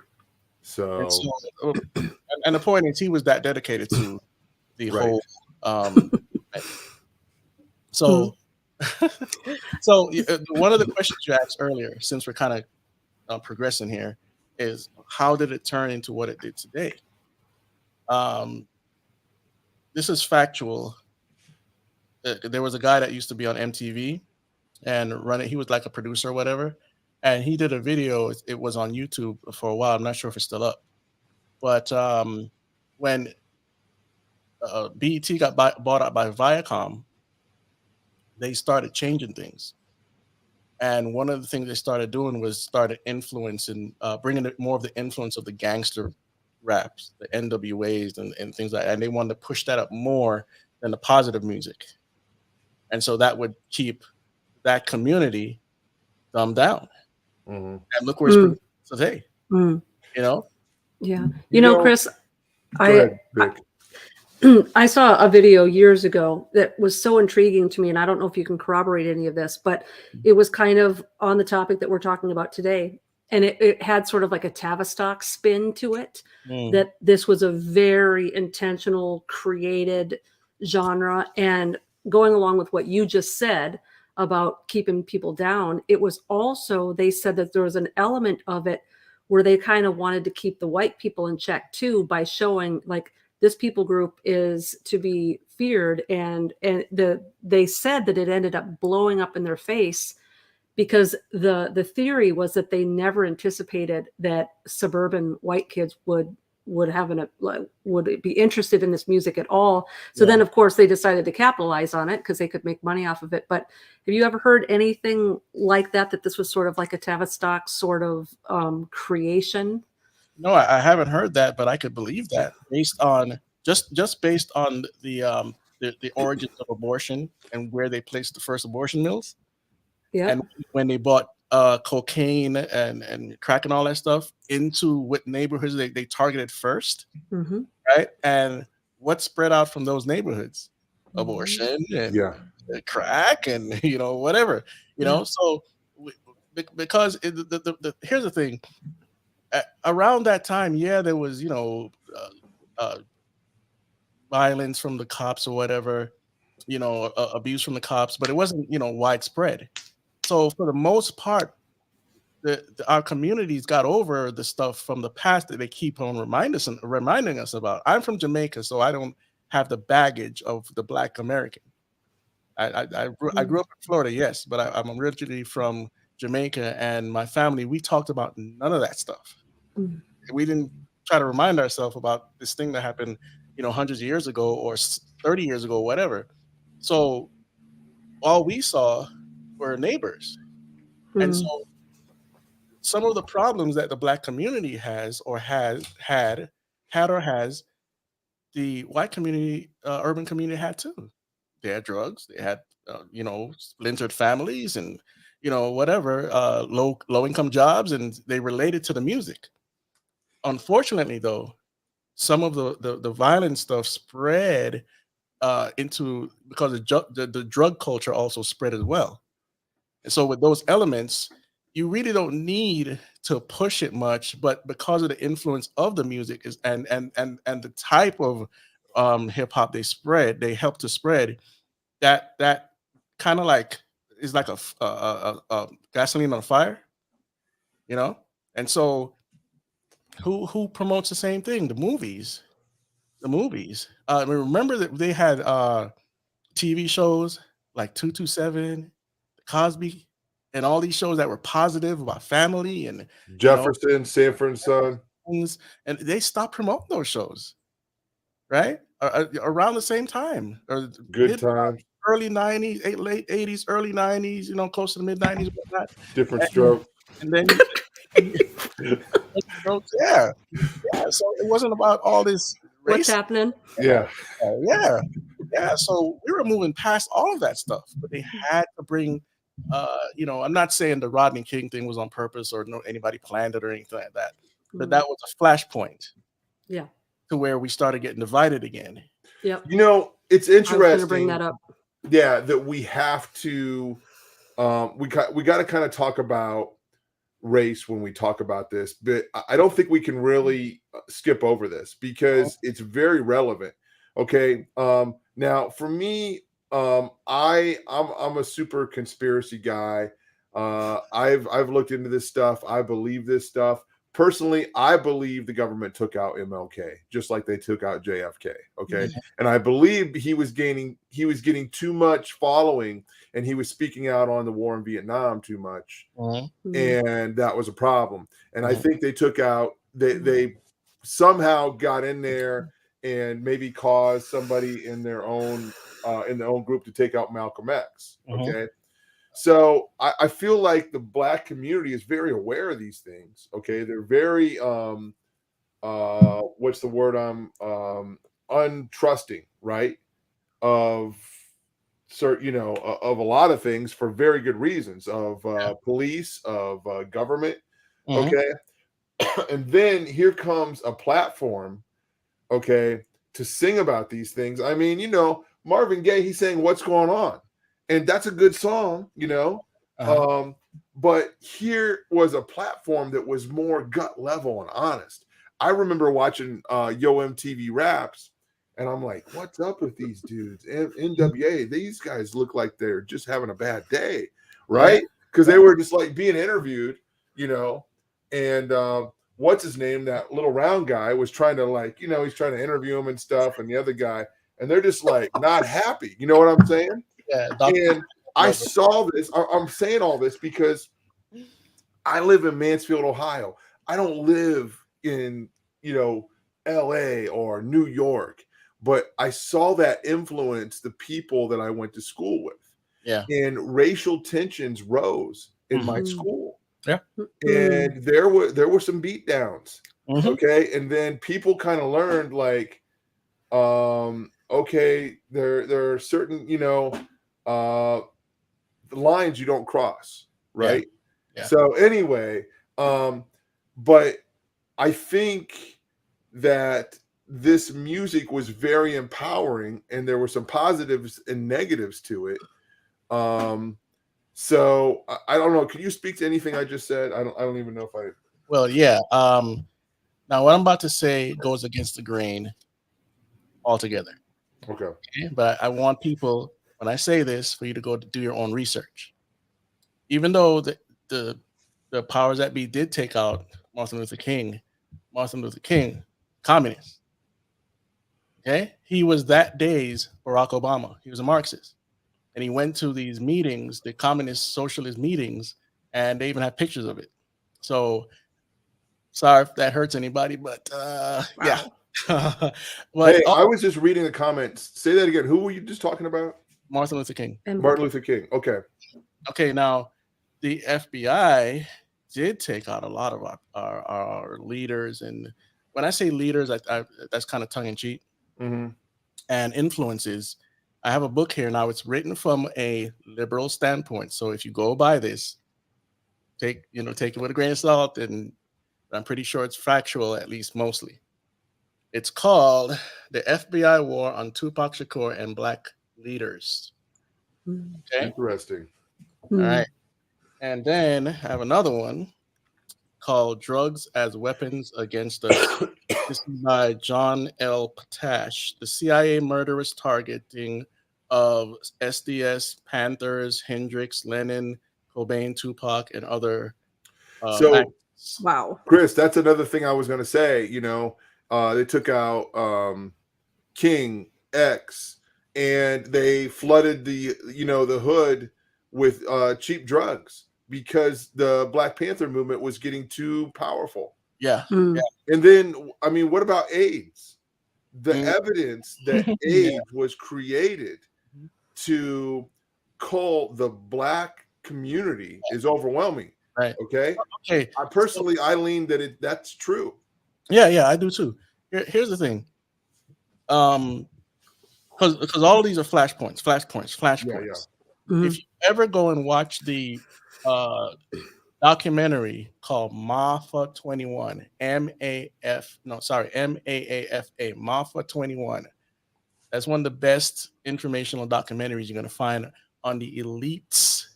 So and the point is, he was that dedicated to the Right. whole. So one of the questions you asked earlier, since we're kind of progressing here, is how did it turn into what it did today? This is factual. There was a guy that used to be on MTV and run it. He was like a producer or whatever, and he did a video. It was on YouTube for a while. I'm not sure if it's still up, but when BET got bought out by Viacom, they started changing things. And one of the things they started doing was started influencing, bringing more of the influence of the gangster raps, the NWAs and things like that. And they wanted to push that up more than the positive music. And so that would keep that community dumbed down. Mhm. And look where it's today. Mm. You know? Yeah. You know, Chris, Go ahead, Vic. I saw a video years ago that was so intriguing to me, and I don't know if you can corroborate any of this, but it was kind of on the topic that we're talking about today. And it had sort of like a Tavistock spin to it, that this was a very intentional, created genre. And going along with what you just said about keeping people down, it was also, they said that there was an element of it where they kind of wanted to keep the white people in check too, by showing like, this people group is to be feared, and they said that it ended up blowing up in their face because the theory was that they never anticipated that suburban white kids would be interested in this music at all. So then, of course, they decided to capitalize on it because they could make money off of it. But have you ever heard anything like that? That this was sort of like a Tavistock sort of creation? No, I haven't heard that, but I could believe that based on just based on the origins of abortion and where they placed the first abortion mills. Yeah. And when they bought cocaine and crack and all that stuff into what neighborhoods they targeted first, right? And what spread out from those neighborhoods? Abortion and crack and whatever, So because here's the thing. Around that time, there was uh, violence from the cops or whatever, abuse from the cops, but it wasn't widespread. So for the most part, our communities got over the stuff from the past that they keep on reminding us about. I'm from Jamaica, so I don't have the baggage of the Black American. I grew up in Florida, yes, but I'm originally from Jamaica, and my family, we talked about none of that stuff. Mm. We didn't try to remind ourselves about this thing that happened, hundreds of years ago or 30 years ago, whatever. So all we saw were neighbors. And so some of the problems that the Black community has or has, the white community, urban community had too. They had drugs, they had, splintered families and, whatever, low income jobs, and they related to the music. Unfortunately, though, some of the violent stuff spread into, because the drug culture also spread as well. And so with those elements, you really don't need to push it much, but because of the influence of the music is and the type of hip hop they help to spread, that kind of like is like a gasoline on fire, And so who promotes the same thing? The movies. Remember that they had TV shows like 227, Cosby, and all these shows that were positive about family and Jefferson, Sanford and Son, and they stopped promoting those shows, right? Around the same time, or Good Times, early 90s, late 80s, early 90s, close to the mid 90s, whatnot. Different Stroke. And then yeah. So it wasn't about all this race. What's happening? Yeah. So we were moving past all of that stuff, but they had to bring, I'm not saying the Rodney King thing was on purpose or anybody planned it or anything like that, but that was a flashpoint. Yeah. To where we started getting divided again. Yep. It's interesting. I was going to bring that up. Yeah, that we have to, we got to kind of talk about race when we talk about this, but I don't think we can really skip over this because it's very relevant. Okay. Now for me, I'm a super conspiracy guy. I've looked into this stuff. I believe this stuff. Personally, I believe the government took out MLK just like they took out JFK. Okay. Mm-hmm. And I believe he was getting too much following and he was speaking out on the war in Vietnam too much. Mm-hmm. And that was a problem. And I think they took out, they somehow got in there and maybe caused somebody in their own group to take out Malcolm X. Okay. So I feel like the Black community is very aware of these things. Okay. They're very, what's the word? Untrusting, right? Of certain, of a lot of things for very good reasons of police, of government. Okay. And then here comes a platform, okay, to sing about these things. I mean, Marvin Gaye, he's saying what's going on. And that's a good song, but here was a platform that was more gut level and honest. I remember watching Yo MTV Raps, and I'm like, what's up with these dudes? NWA, these guys look like they're just having a bad day, right? Because they were just like being interviewed, and what's his name? That little round guy was trying to he's trying to interview him and stuff, and the other guy, and they're just like not happy. You know what I'm saying? Yeah, and I saw this. I'm saying all this because I live in Mansfield, Ohio. I don't live in, LA or New York, but I saw that influence the people that I went to school with. Yeah. And racial tensions rose in my school. Yeah. And there were some beat downs. Okay. And then people kind of learned okay, there are certain, the lines you don't cross, right? Yeah. So anyway, but I think that this music was very empowering and there were some positives and negatives to it. So I don't know. Can you speak to anything I just said? I don't even know if I. Well, yeah. Now what I'm about to say goes against the grain altogether. Okay. Okay? But I want people, when I say this, for you to go to do your own research. Even though the powers that be did take out Martin Luther King, communist. Okay, he was that day's Barack Obama. He was a Marxist, and he went to these meetings, the communist socialist meetings, and they even have pictures of it. So sorry if that hurts anybody, but yeah. But Hey, I was just reading the comments. Say that again. Who were you just talking about? Martin Luther King. Martin Luther King. Okay. Okay, now the FBI did take out a lot of our leaders, and when I say leaders, that's kind of tongue in cheek, and influences. I have a book here now. It's written from a liberal standpoint. So if you go by this, take it with a grain of salt, and I'm pretty sure it's factual, at least mostly. It's called The FBI War on Tupac Shakur and Black Leaders. Okay. Interesting. All right. And then I have another one called Drugs as Weapons Against Us. This is by John L. Potash. The CIA murderous targeting of SDS, Panthers, Hendrix, Lenin, Cobain, Tupac, and other acts. Wow. Chris, that's another thing I was going to say. They took out King X, and they flooded the hood with cheap drugs because the Black Panther movement was getting too powerful. Yeah. And then, I mean, what about AIDS? The evidence that AIDS was created to cull the Black community is overwhelming. Right. Okay. I lean that that's true. Yeah, I do too. Here's the thing. Because all of these are flashpoints. Yeah. If you ever go and watch the documentary called MAFA 21, MAAFA, MAFA 21. That's one of the best informational documentaries you're going to find on the elites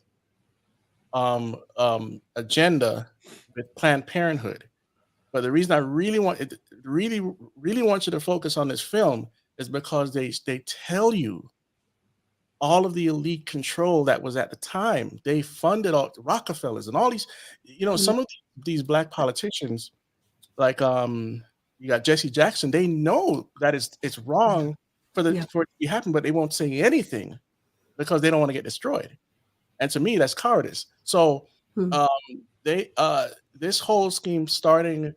agenda with Planned Parenthood. But the reason I really want you to focus on this film is because they tell you all of the elite control that was at the time. They funded all the Rockefellers and all these, some of these Black politicians, like you got Jesse Jackson. They know that it's wrong for it to be happen, but they won't say anything because they don't want to get destroyed. And to me, that's cowardice. So this whole scheme starting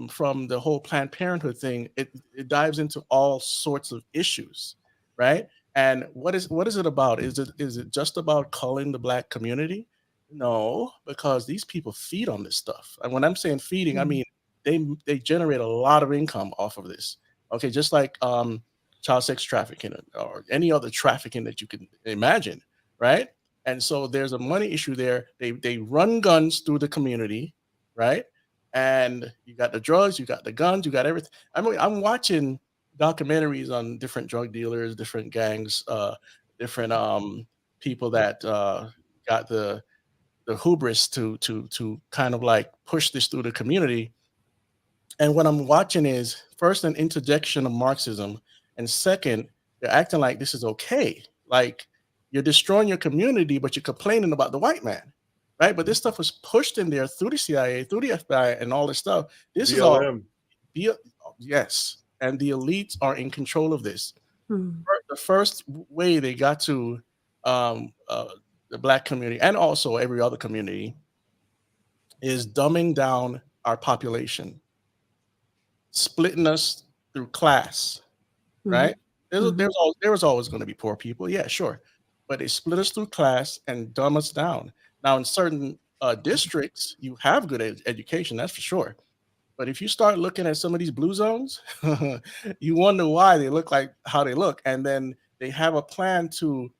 from the whole Planned Parenthood thing, it dives into all sorts of issues, right? And what is it about? Is it just about culling the Black community? No, because these people feed on this stuff. And when I'm saying feeding, I mean they generate a lot of income off of this. Okay, just like child sex trafficking or any other trafficking that you can imagine, right? And so there's a money issue there. They run guns through the community, right? And you got the drugs, you got the guns, you got everything. I mean, I'm watching documentaries on different drug dealers, different gangs, different people that got the hubris to kind of like push this through the community. And what I'm watching is first an interjection of Marxism, and second, they're acting like this is okay. Like you're destroying your community, but you're complaining about the white man, right? But this stuff was pushed in there through the CIA, through the FBI, and all this stuff. This BLM. is all yes. And the elites are in control of this. The first way they got to the Black community and also every other community is dumbing down our population, splitting us through class, right? There was always going to be poor people, yeah, sure, but they split us through class and dumb us down. Now, in certain districts, you have good education, that's for sure. But if you start looking at some of these blue zones, you wonder why they look like how they look. And then they have a plan to,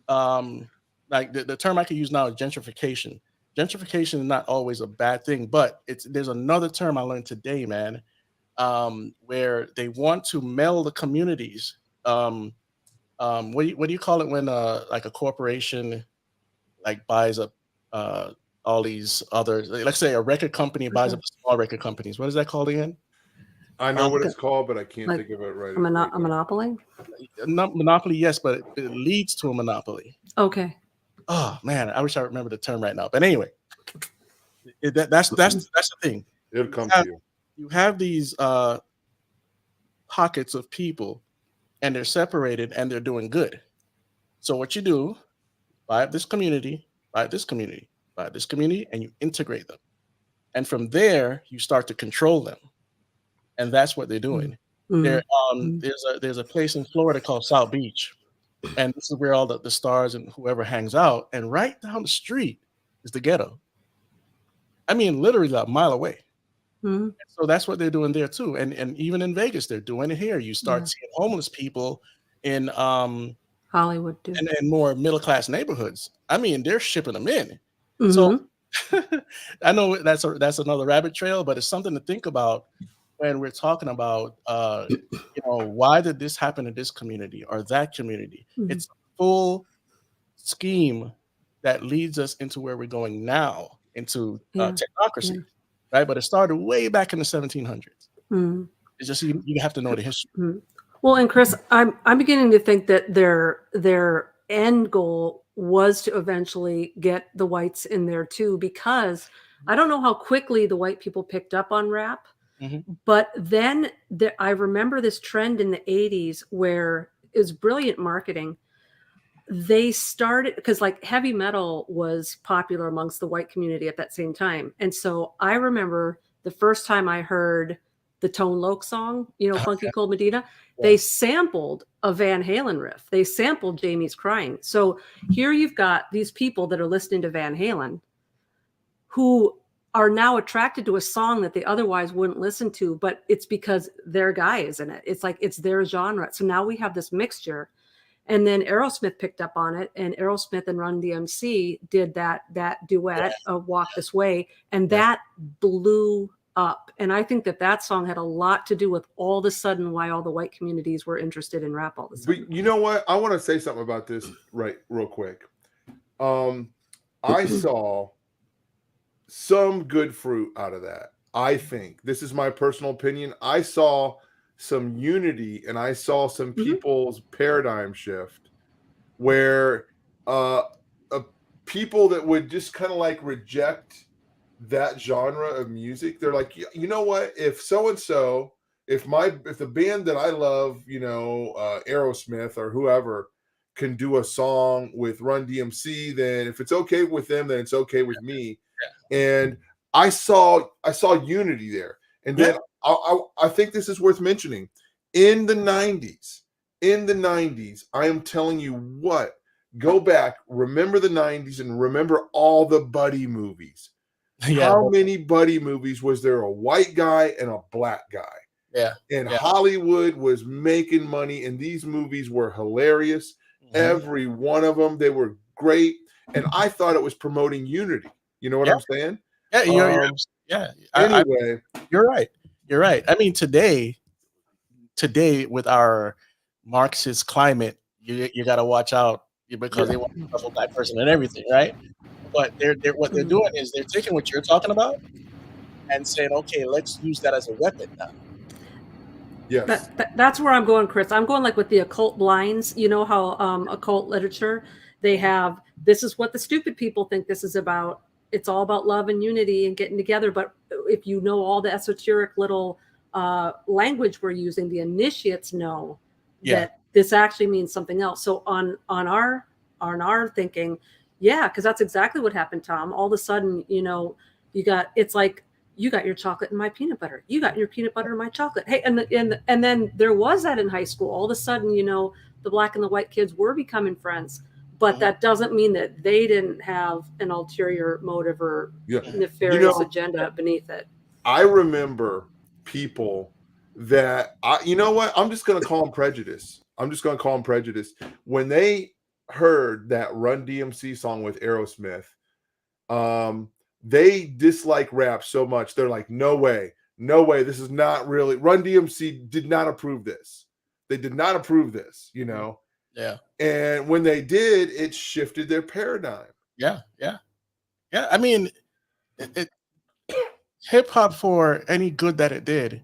like the term I could use now is gentrification. Gentrification is not always a bad thing, but there's another term I learned today, man, where they want to meld the communities what do you call it when like a corporation like buys up all these other, let's say a record company buys up the small record companies. What is that called again? I know what Okay. it's called, but I can't Like think of it right. a monopoly. Not monopoly, yes, but it leads to a monopoly. Okay. Oh man, I wish I remember the term right now. But anyway, that's the thing. It'll come to you. You have these pockets of people, and they're separated, and they're doing good. So what you do, buy this community, buy this community, buy this community, and you integrate them. And from there, you start to control them. And that's what they're doing. There's a place in Florida called South Beach. And this is where all the stars and whoever hangs out. And right down the street is the ghetto. I mean, literally a mile away. So that's what they're doing there too. And even in Vegas, they're doing it here. You start seeing homeless people in Hollywood too. And more middle-class neighborhoods. I mean, they're shipping them in. So I know that's another rabbit trail, but it's something to think about when we're talking about why did this happen in this community or that community. It's a full scheme that leads us into where we're going now, into technocracy, right? But it started way back in the 1700s. It's just you have to know the history. Well, and Chris, I'm beginning to think that their end goal was to eventually get the whites in there too, because I don't know how quickly the white people picked up on rap, but then I remember this trend in the 80s where it was brilliant marketing. They started, because like heavy metal was popular amongst the white community at that same time. And so I remember the first time I heard the Tone Loc song, Funky Cold Medina, they sampled a Van Halen riff. They sampled Jamie's Crying. So here you've got these people that are listening to Van Halen who are now attracted to a song that they otherwise wouldn't listen to, but it's because their guy is in it. It's like, it's their genre. So now we have this mixture. And then Aerosmith picked up on it, and Aerosmith and Run DMC did that duet of Walk This Way, and that blew up. And I think that song had a lot to do with all of a sudden why all the white communities were interested in rap all of a sudden. But you know what? I want to say something about this real quick. I saw some good fruit out of that. I think this is my personal opinion. I saw some unity, and I saw some people's paradigm shift where people that would just kind of like reject that genre of music, they're like, you know what, if so-and-so, if the band that I love, Aerosmith or whoever can do a song with Run DMC, then if it's okay with them, then it's okay with me. And I saw unity there. And then I think this is worth mentioning. In the 90s, I am telling you what, go back, remember the 90s and remember all the buddy movies. How many buddy movies was there? A white guy and a black guy. And Hollywood was making money, and these movies were hilarious. Every one of them, they were great. And I thought it was promoting unity. You know what I'm saying? Anyway, you're right. I mean, today with our Marxist climate, you got to watch out because they want to be a black person and everything, right? But what they're doing is they're taking what you're talking about and saying, okay, let's use that as a weapon now. Yes. That's where I'm going, Chris. I'm going like with the occult blinds. You know how occult literature, they have, this is what the stupid people think this is about. It's all about love and unity and getting together. But if you know all the esoteric little language we're using, the initiates know that this actually means something else. So on our thinking, because that's exactly what happened, Tom. All of a sudden, it's like, you got your chocolate and my peanut butter. You got your peanut butter and my chocolate. Hey, and then there was that in high school. All of a sudden, the black and the white kids were becoming friends. But that doesn't mean that they didn't have an ulterior motive or nefarious agenda beneath it. I remember people that I'm just going to call them prejudice. When they heard that Run DMC song with Aerosmith, they dislike rap so much. They're like, no way. This is not really. Run DMC did not approve this. They did not approve this, Yeah. And when they did, it shifted their paradigm. Yeah. Yeah. Yeah. I mean, hip hop, for any good that it did,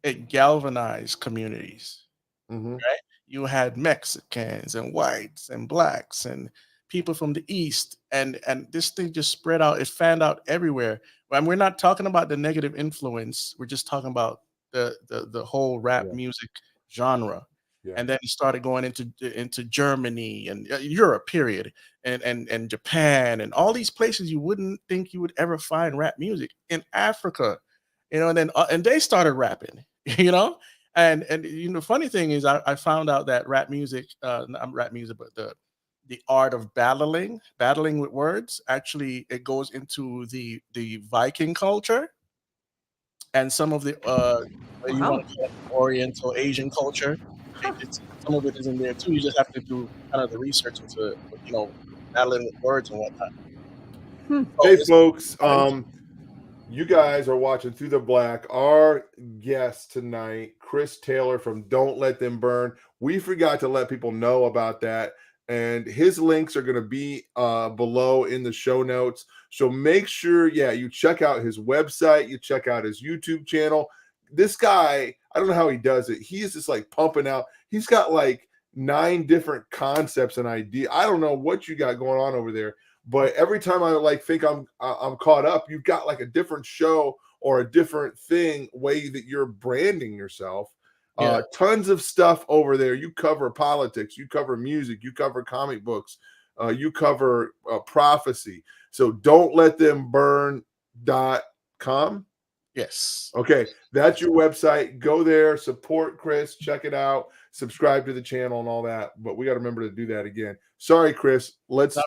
it galvanized communities. Mm-hmm. Right? You had Mexicans and whites and blacks and people from the East, and this thing just spread out. It fanned out everywhere. And we're not talking about the negative influence. We're just talking about the whole rap Yeah. music genre. Yeah. And then it started going into Germany and Europe, period, and Japan and all these places you wouldn't think you would ever find rap music. In Africa, and then and they started rapping, you know. And the funny thing is, I found out that rap music, not rap music, but the art of battling with words, actually it goes into the Viking culture and some of the you want Wow. to call it Oriental Asian culture. Some of it is in there too. You just have to do kind of the research into battling with words and whatnot. Hmm. So Hey, it's folks. You guys are watching Through the Black. Our guest tonight, Chris Taylor from Don't Let Them Burn. We forgot to let people know about that. And his links are going to be below in the show notes. So make sure, you check out his website. You check out his YouTube channel. This guy, I don't know how he does it. He is just like pumping out. He's got like 9 different concepts and ideas. I don't know what you got going on over there. But every time I think I'm caught up, you've got like a different show or a different way that you're branding yourself. Yeah. Tons of stuff over there. You cover politics, you cover music, you cover comic books, you cover prophecy. So don't let them burn.com. Yes. Okay, that's your website. Go there, support Chris, check it out, subscribe to the channel and all that. But we got to remember to do that again. Sorry, Chris. Let's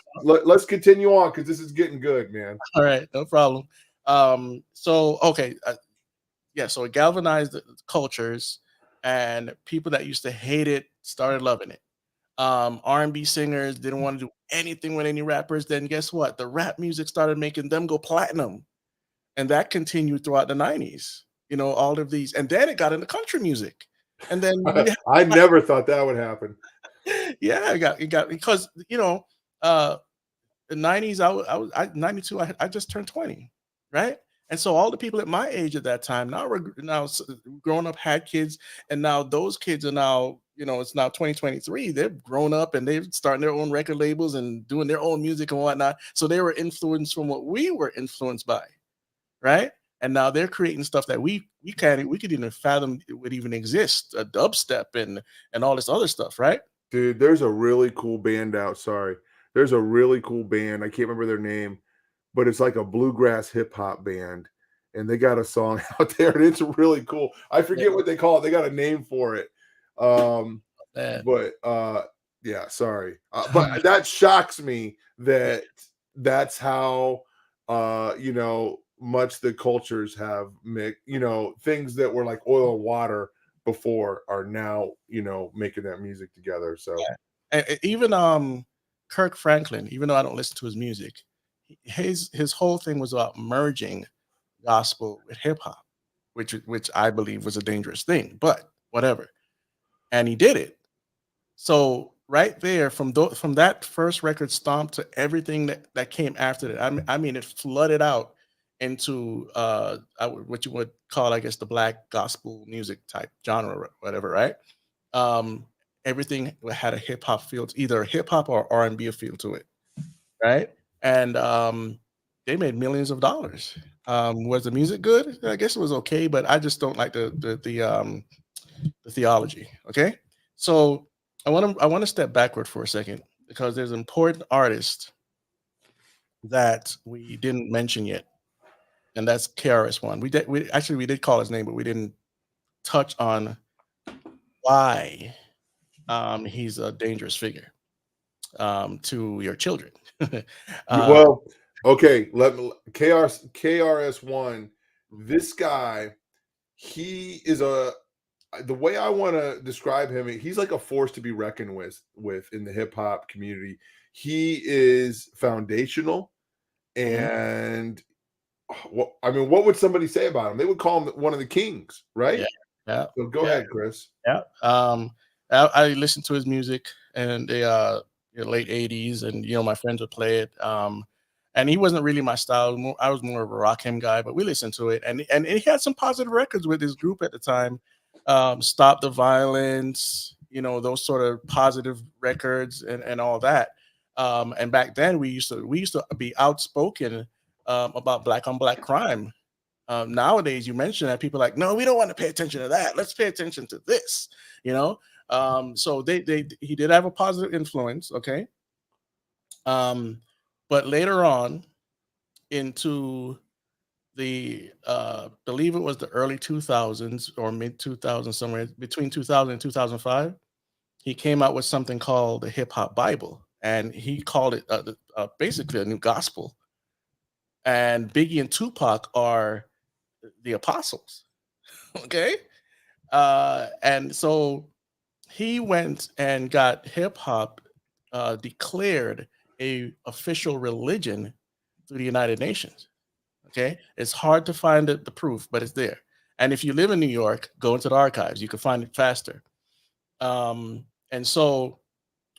continue on because this is getting good, man. All right, no problem. So okay, so it galvanized the cultures, and people that used to hate it started loving it. R&B singers didn't want to do anything with any rappers. Then guess what? The rap music started making them go platinum, and that continued throughout the 90s. All of these, and then it got into country music, and then I never thought that would happen. yeah, it got because the 90s, I was 92. I just turned 20, right? And so all the people at my age at that time now grown up, had kids, and now those kids are now, it's now 2023. They've grown up and they're starting their own record labels and doing their own music and whatnot. So they were influenced from what we were influenced by, right? And now they're creating stuff that we could even fathom it would even exist, a dubstep and all this other stuff, right? Dude, there's a really cool band out. Sorry. There's a really cool band. I can't remember their name, but it's like a bluegrass hip hop band. And they got a song out there, and it's really cool. I forget what they call it. They got a name for it. Sorry. But that shocks me that that's how much the cultures have mixed, things that were like oil and water before are now, making that music together. So and even Kirk Franklin, even though I don't listen to his music, his whole thing was about merging gospel with hip hop, which I believe was a dangerous thing, but whatever. And he did it. So right there, from that first record Stomp to everything that came after that, I mean, it flooded out into what you would call, I guess, the black gospel music type genre, or whatever, right? Everything had a hip hop feel, either hip hop or R&B feel to it, right? And they made millions of dollars. Was the music good? I guess it was okay, but I just don't like the theology. Okay, so I want to step backward for a second because there's an important artist that we didn't mention yet, and that's KRS-One. We did call his name, but we didn't touch on why he's a dangerous figure to your children. well, okay, let me KRS-One. This guy, he is the way I want to describe him, he's like a force to be reckoned with in the hip hop community. He is foundational, and what would somebody say about him? They would call him one of the kings, right? Yeah. So go ahead, Chris. Yeah. I listened to his music and the late '80s, and my friends would play it. And he wasn't really my style. I was more of a Rakim guy, but we listened to it, and he had some positive records with his group at the time. Stop the Violence, those sort of positive records and all that. And back then we used to be outspoken about black on black crime. Nowadays, you mention that people are like, no, we don't want to pay attention to that. Let's pay attention to this. You know, so he did have a positive influence. Okay, but later on into the believe it was the early 2000s or mid 2000s, somewhere between 2000 and 2005, he came out with something called the Hip Hop Bible, and he called it basically a new gospel. And Biggie and Tupac are the apostles. Okay, and so he went and got hip hop declared a official religion through the United Nations. Okay, it's hard to find the proof, but it's there. And if you live in New York, go into the archives. You can find it faster. And so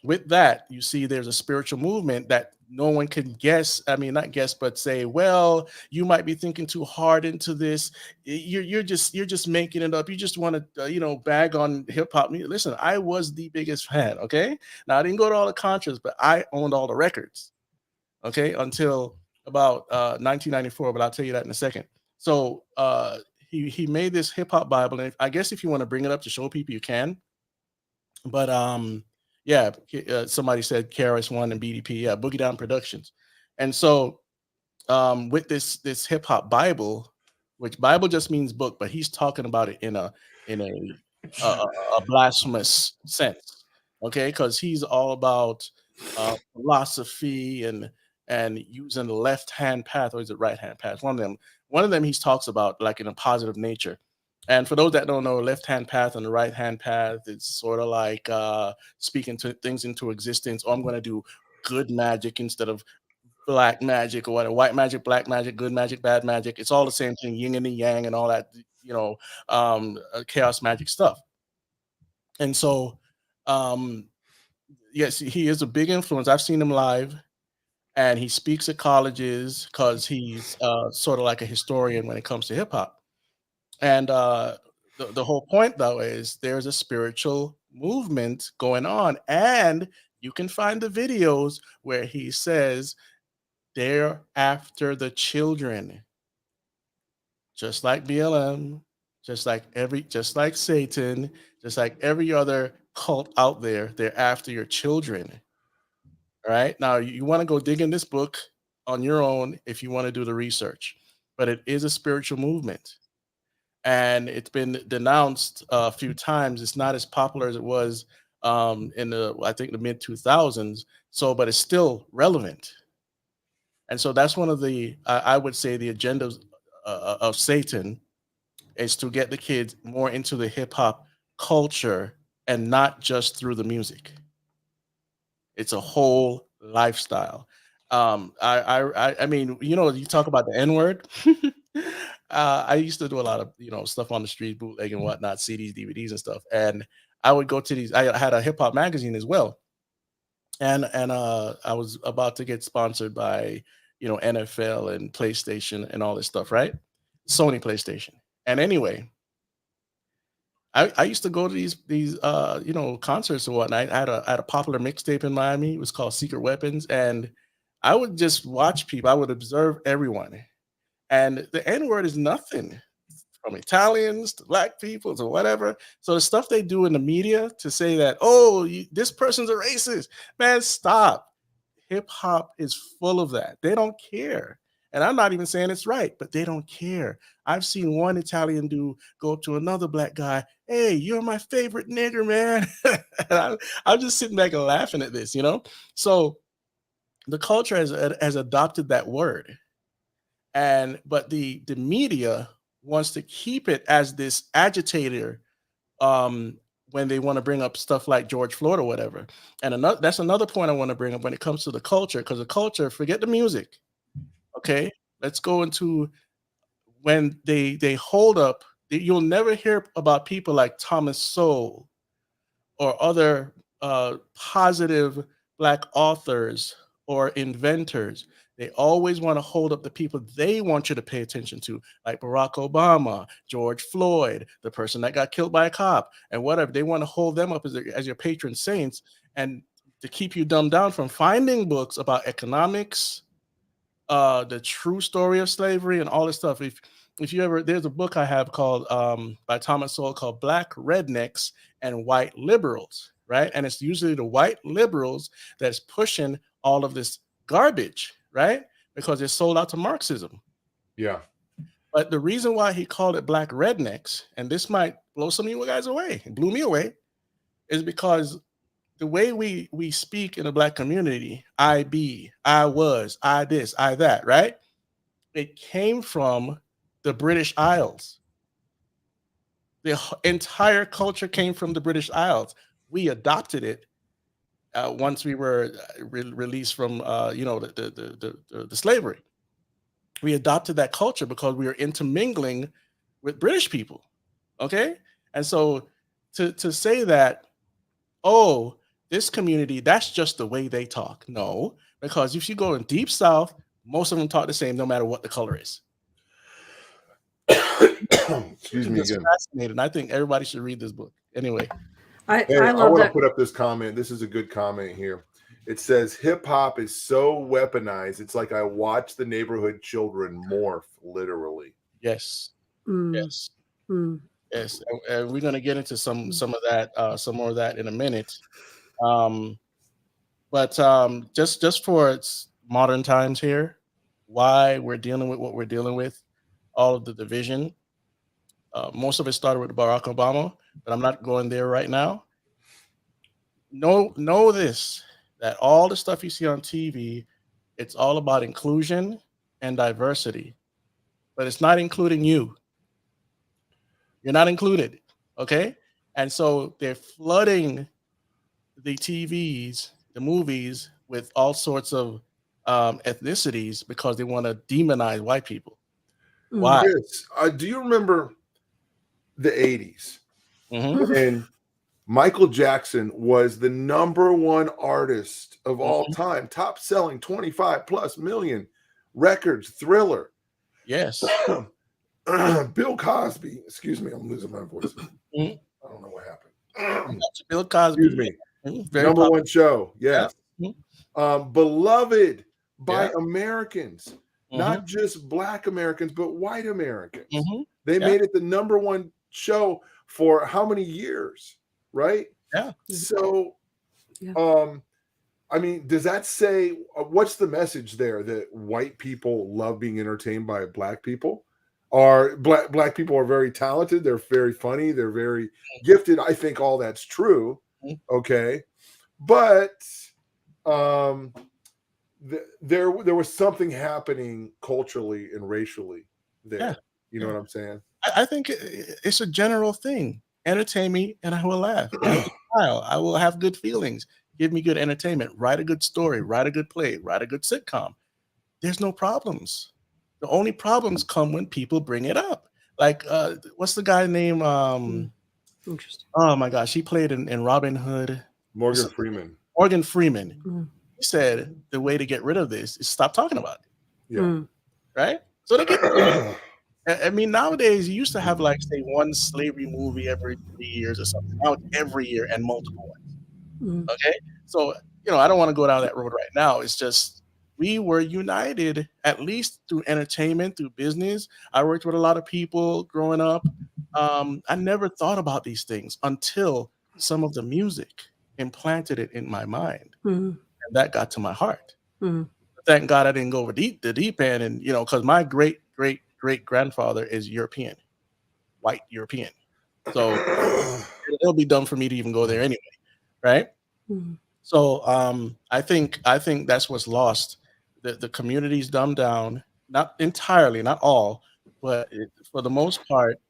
with that, you see there's a spiritual movement that no one can guess. I mean, not guess, but say, well, you might be thinking too hard into this. You're just making it up. You just want to bag on hip hop. Listen, I was the biggest fan. Okay, now I didn't go to all the concerts, but I owned all the records. Okay, until about 1994, but I'll tell you that in a second. So he made this hip hop Bible, and I guess if you want to bring it up to show people, you can. But yeah, somebody said KRS One and BDP, yeah, Boogie Down Productions, and so with this hip hop Bible, which Bible just means book, but he's talking about it in a blasphemous sense, okay? Because he's all about philosophy and using the left hand path, or is it right hand path? One of them. One of them he talks about like in a positive nature. And for those that don't know, left hand path and the right hand path, it's sort of like speaking to things into existence. Oh, I'm going to do good magic instead of black magic, or what, white magic, black magic, good magic, bad magic. It's all the same thing, yin and the yang, and all that, chaos magic stuff. And so, yes, he is a big influence. I've seen him live, and he speaks at colleges because he's sort of like a historian when it comes to hip hop. And the whole point, though, is there's a spiritual movement going on, and you can find the videos where he says they're after the children, just like BLM, just like Satan, just like every other cult out there. They're after your children. All right. Now you want to go dig in this book on your own if you want to do the research, but it is a spiritual movement, and it's been denounced a few times. It's not as popular as it was in the I think the mid 2000s. So, but it's still relevant. And so that's one of the I would say the agendas of Satan is to get the kids more into the hip hop culture and not just through the music. It's a whole lifestyle. I mean, you talk about the N word. I used to do a lot of stuff on the street, bootleg and whatnot, CDs, DVDs, and stuff. And I would go to these. I had a hip hop magazine as well, and I was about to get sponsored by NFL and PlayStation and all this stuff, right? Sony PlayStation. And anyway, I used to go to these concerts and whatnot. I had a popular mixtape in Miami. It was called Secret Weapons, and I would just watch people. I would observe everyone, and the N word is nothing, from Italians to black people to whatever. So the stuff they do in the media to say that, oh, this person's a racist, man, stop. Hip hop is full of that. They don't care. And I'm not even saying it's right, but they don't care. I've seen one Italian dude go up to another black guy, hey, you're my favorite nigger, man. And I'm just sitting back and laughing at this, So the culture has adopted that word. But the media wants to keep it as this agitator when they want to bring up stuff like George Floyd or whatever. And that's another point I want to bring up when it comes to the culture, because the culture, forget the music. Okay, let's go into when they hold up. You'll never hear about people like Thomas Sowell or other positive Black authors or inventors, they always want to hold up the people they want you to pay attention to, like Barack Obama, George Floyd, the person that got killed by a cop, and whatever. They want to hold them up as your patron saints, and to keep you dumbed down from finding books about economics, the true story of slavery, and all this stuff. If you ever, there's a book I have called by Thomas Sowell called Black Rednecks and White Liberals, right? And it's usually the white liberals that's pushing all of this garbage, right? Because it's sold out to Marxism. Yeah. But the reason why he called it Black Rednecks, and this might blow some of you guys away, it blew me away, is because the way we speak in the Black community, I be, I was, I this, I that, right? It came from the British Isles. The entire culture came from the British Isles. We adopted it once we were released from the slavery. We adopted that culture because we were intermingling with British people. Okay, and so to say that, oh, this community, that's just the way they talk. No, because if you go in Deep South, most of them talk the same, no matter what the color is. Excuse me again. Fascinating. I think everybody should read this book. Anyway, I I love want to that. put up this comment. This is a good comment here. It says hip hop is so weaponized. It's like I watch the neighborhood children morph, literally. yes, Mm, yes, mm. yes. And we're gonna get into some of that, some more of that in a minute. But just for its modern times here, why we're dealing with what we're dealing with, all of the division. Most of it started with Barack Obama, but I'm not going there right now. Know this, that all the stuff you see on TV, it's all about inclusion and diversity, but it's not including you. You're not included, okay? And so they're flooding the TVs, the movies, with all sorts of ethnicities because they want to demonize white people. Why? Yes. Do you remember the 80s? Mhm. And Michael Jackson was the #1 artist of all time, top selling 25 plus million records, Thriller. Yes. Bill Cosby, excuse me, I'm losing my voice. Mhm. I don't know what happened. Bill Cosby. Excuse me. Very Number popular. one show, yes. Yeah. Beloved by Yeah. Americans, not just Black Americans, but white Americans. They Yeah. made it the #1 show for how many years, right? Yeah. So, Yeah. I mean, does that say what's the message there, that white people love being entertained by Black people? Or black people are very talented, they're very funny, they're very gifted. I think all that's true. Okay. But there was something happening culturally and racially there. Yeah. You know what I'm saying? I think it's a general thing. Entertain me and I will laugh. I will smile. I will have good feelings. Give me good entertainment. Write a good story. Write a good play. Write a good sitcom. There's no problems. The only problems come when people bring it up. Like, what's the guy name? Interesting. Oh my gosh, he played in Robin Hood. Morgan Freeman. Morgan Freeman. He said the way to get rid of this is stop talking about it. Yeah. Right? So they get. I mean, nowadays you used to have like say one slavery movie every 3 years or something. Now it's every year and multiple ones. Okay, so I don't want to go down that road right now. It's just we were united at least through entertainment, through business. I worked with a lot of people growing up. I never thought about these things until some of the music implanted it in my mind, and that got to my heart. Thank God I didn't go over the deep end, and because my great grandfather is European, white European, so it'll be dumb for me to even go there anyway, right? So I think that's what's lost. The community's dumbed down, not entirely, not all, but for the most part,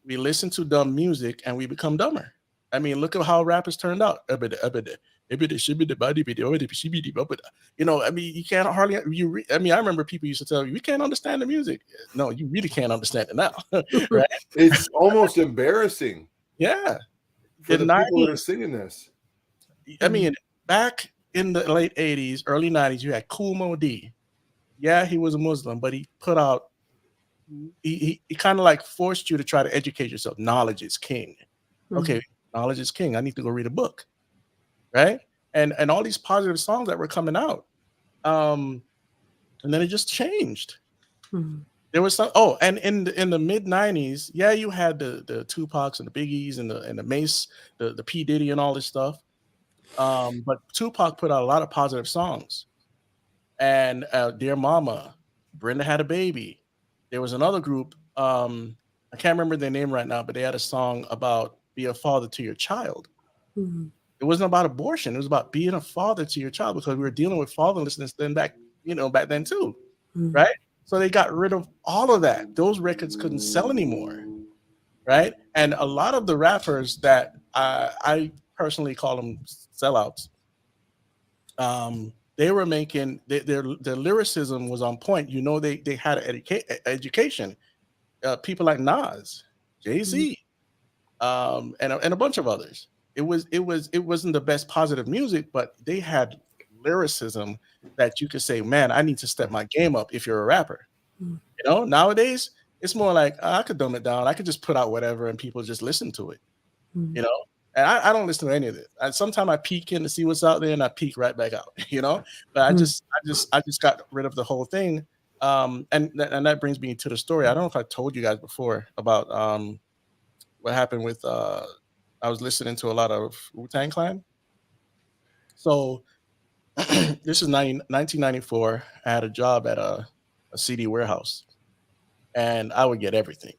we listen to dumb music and we become dumber. I mean, look at how rappers turned out. I mean, you can't hardly. I remember people used to tell me, we can't understand the music. No, you really can't understand it now, right? It's almost embarrassing. Yeah, for in the people that are 90s, singing this. I mean, back in the late 80s, early 90s, you had Kool Moe Dee. Yeah, he was a Muslim, but he put out, he kind of like forced you to try to educate yourself. Knowledge is king. Okay, knowledge is king. I need to go read a book, right? And all these positive songs that were coming out. And then it just changed. There was some, and in the mid 90s, yeah, you had the Tupacs and the Biggies and the Mace, the P. Diddy and all this stuff. But Tupac put out a lot of positive songs. And Dear Mama, Brenda Had a Baby. There was another group, I can't remember their name right now, but they had a song about be a father to your child. It wasn't about abortion. It was about being a father to your child, because we were dealing with fatherlessness back then too, right? So they got rid of all of that. Those records couldn't sell anymore, right? And a lot of the rappers that I personally call them sellouts, they were making their lyricism was on point. They had an education. People like Nas, Jay-Z, and a bunch of others. It wasn't the best positive music, but they had lyricism that you could say, man, I need to step my game up if you're a rapper. Nowadays it's more like, I could dumb it down. I could just put out whatever and people just listen to it. And I don't listen to any of it. Sometimes I peek in to see what's out there and I peek right back out, but I just got rid of the whole thing. And that brings me to the story. I don't know if I told you guys before about what happened with I was listening to a lot of Wu-Tang Clan. So this is 1994. I had a job at a CD warehouse, and I would get everything,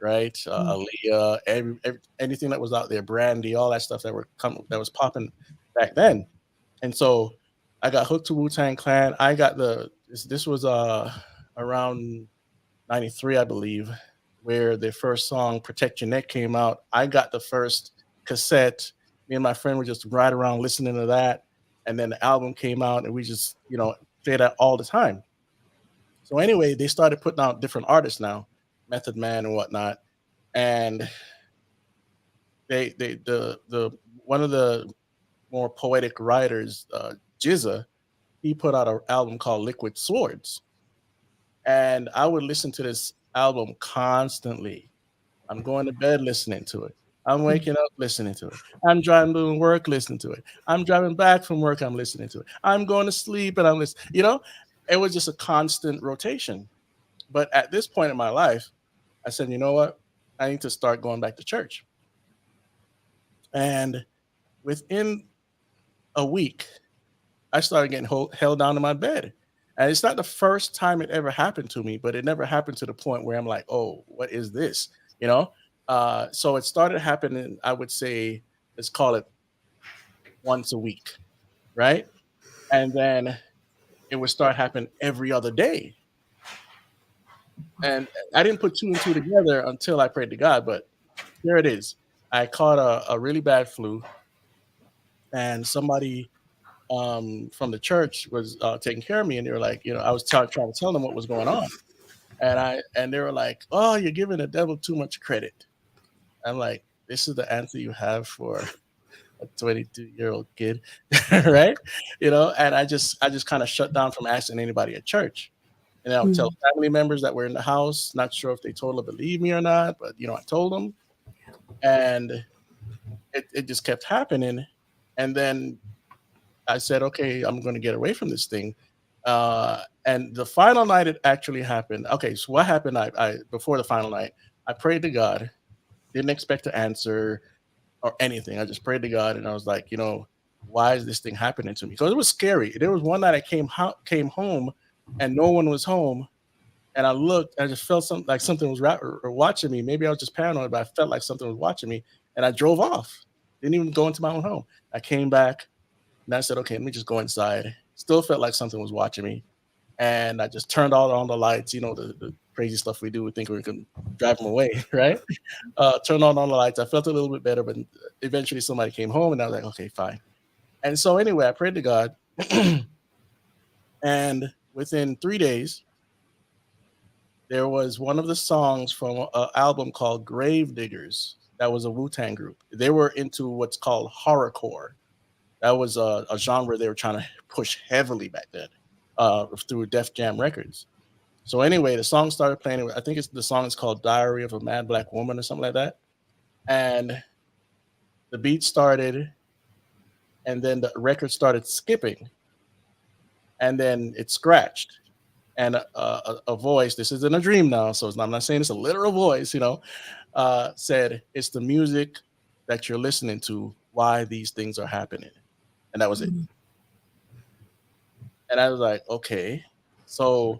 right? Aaliyah, anything that was out there, Brandy, all that stuff that was popping back then. And so I got hooked to Wu-Tang Clan. I got this was around 93, I believe, where the first song Protect Your Neck came out. I got the first cassette. Me and my friend would just ride around listening to that. And then the album came out and we just, play that all the time. So anyway, they started putting out different artists now, Method Man and whatnot. And the one of the more poetic writers, Jizza, he put out an album called Liquid Swords. And I would listen to this album constantly. I'm going to bed listening to it. I'm waking up listening to it. I'm driving to work listening to it. I'm driving back from work, I'm listening to it. I'm going to sleep and I'm listening. It was just a constant rotation. But at this point in my life, I said, you know what? I need to start going back to church. And within a week, I started getting held down to my bed. And it's not the first time it ever happened to me, but it never happened to the point where I'm like, oh, what is this? So it started happening, I would say, let's call it once a week, right? And then it would start happening every other day. And I didn't put two and two together until I prayed to God, but here it is. I caught a really bad flu, and somebody from the church was taking care of me, and they were like, I was trying to tell them what was going on, and they were like, oh, you're giving the devil too much credit. I'm like, this is the answer you have for a 22-year-old kid, right? And I just kind of shut down from asking anybody at church. And I would tell family members that were in the house, not sure if they totally believe me or not, but I told them, and it just kept happening. And then I said, okay, I'm going to get away from this thing. And the final night it actually happened. Okay, so what happened? I before the final night, I prayed to God. Didn't expect to answer or anything. I just prayed to God, and I was like, why is this thing happening to me? Because it was scary. There was one night I came home, and no one was home, and I looked, and I just felt something was watching me. Maybe I was just paranoid, but I felt like something was watching me, and I drove off. Didn't even go into my own home. I came back, and I said, okay, let me just go inside. Still felt like something was watching me, and I just turned on the lights. The crazy stuff we do. We think we can drive them away, right? Turned on the lights. I felt a little bit better, but eventually somebody came home, and I was like, okay, fine. And so anyway, I prayed to God, and within 3 days, there was one of the songs from an album called Grave Diggers that was a Wu-Tang group. They were into what's called horrorcore. That was a genre they were trying to push heavily back then through Def Jam Records. So anyway, the song started playing. I think the song is called "Diary of a Mad Black Woman" or something like that. And the beat started, and then the record started skipping, and then it scratched, and a voice. This isn't a dream now, so I'm not saying it's a literal voice. Said it's the music that you're listening to. Why these things are happening, and that was it. And I was like, okay, so.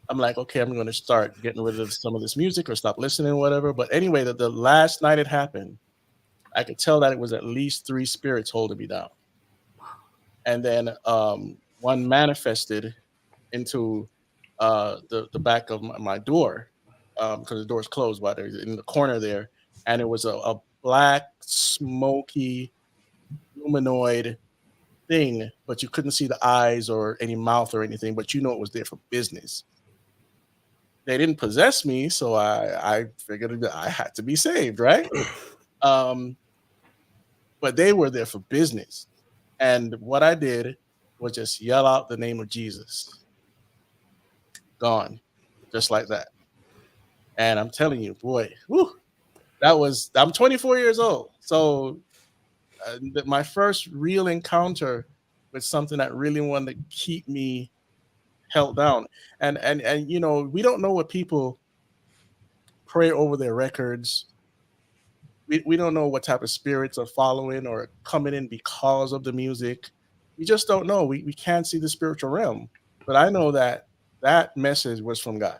I'm like, okay, I'm going to start getting rid of some of this music or stop listening or whatever. But anyway, the last night it happened, I could tell that it was at least 3 spirits holding me down. And then one manifested into the back of my door because the door is closed, but there's in the corner there. And it was a black, smoky, humanoid thing, but you couldn't see the eyes or any mouth or anything, but it was there for business. They didn't possess me, so I figured that I had to be saved, right? But they were there for business. And what I did was just yell out the name of Jesus. Gone. Just like that. And I'm telling you, boy, I'm 24 years old. So my first real encounter with something that really wanted to keep me held down. And we don't know what people pray over their records. We don't know what type of spirits are following or coming in because of the music. We just don't know. We can't see the spiritual realm. But I know that message was from God.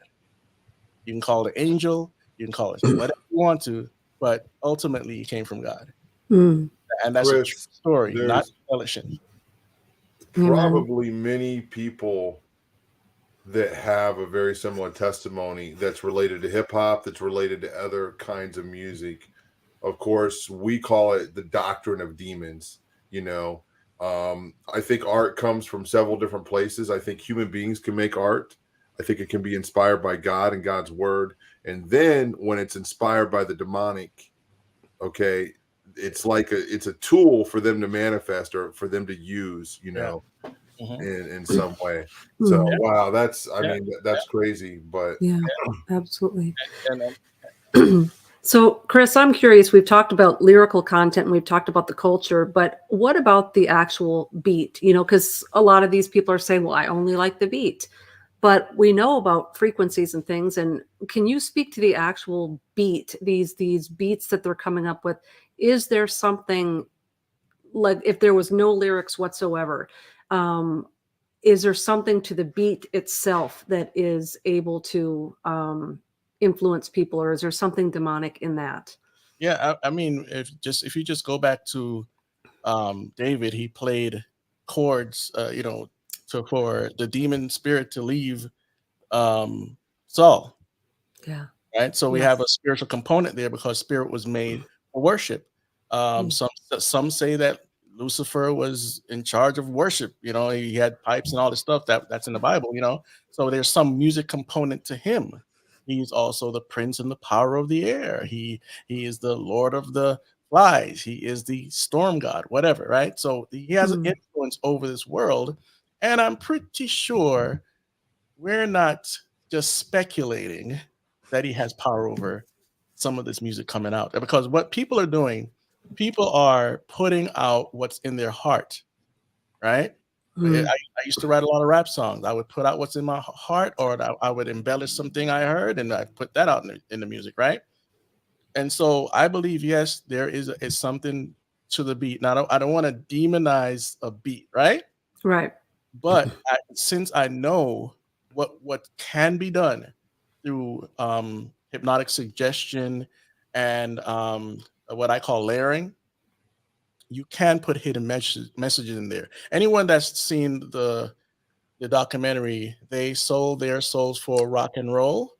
You can call it angel, you can call it whatever you want to, but ultimately it came from God. And that's Chris, a true story, not embellishing. Probably many people that have a very similar testimony that's related to hip hop, that's related to other kinds of music. Of course, we call it the doctrine of demons. I think art comes from several different places. I think human beings can make art. I think it can be inspired by God and God's word. And then when it's inspired by the demonic, okay, it's like it's a tool for them to manifest or for them to use, in some way. So wow, that's crazy, but yeah, absolutely. So Chris, I'm curious, we've talked about lyrical content and we've talked about the culture, but what about the actual beat? Because a lot of these people are saying, well, I only like the beat, but we know about frequencies and things. And can you speak to the actual beat, these beats that they're coming up with? Is there something, like if there was no lyrics whatsoever, is there something to the beat itself that is able to influence people, or is there something demonic in that? Yeah, I mean, if you just go back to David, he played chords, for the demon spirit to leave Saul. Yeah. Right. So we have a spiritual component there because spirit was made for worship. Some say that Lucifer was in charge of worship. He had pipes and all this stuff that's in the Bible. So there's some music component to him. He's also the prince and the power of the air. He is the lord of the flies. He is the storm god, whatever. Right. So he has an influence over this world, and I'm pretty sure we're not just speculating that he has power over some of this music coming out, because what people are doing, people are putting out what's in their heart, right? I used to write a lot of rap songs. I would put out what's in my heart, or I would embellish something I heard, and I put that out in the music, right? And so I believe, yes, there is something to the beat. Now, I don't want to demonize a beat, right? Right. But since I know what can be done through hypnotic suggestion and what I call layering, you can put hidden messages in there. Anyone that's seen the documentary, They Sold Their Souls for Rock and Roll,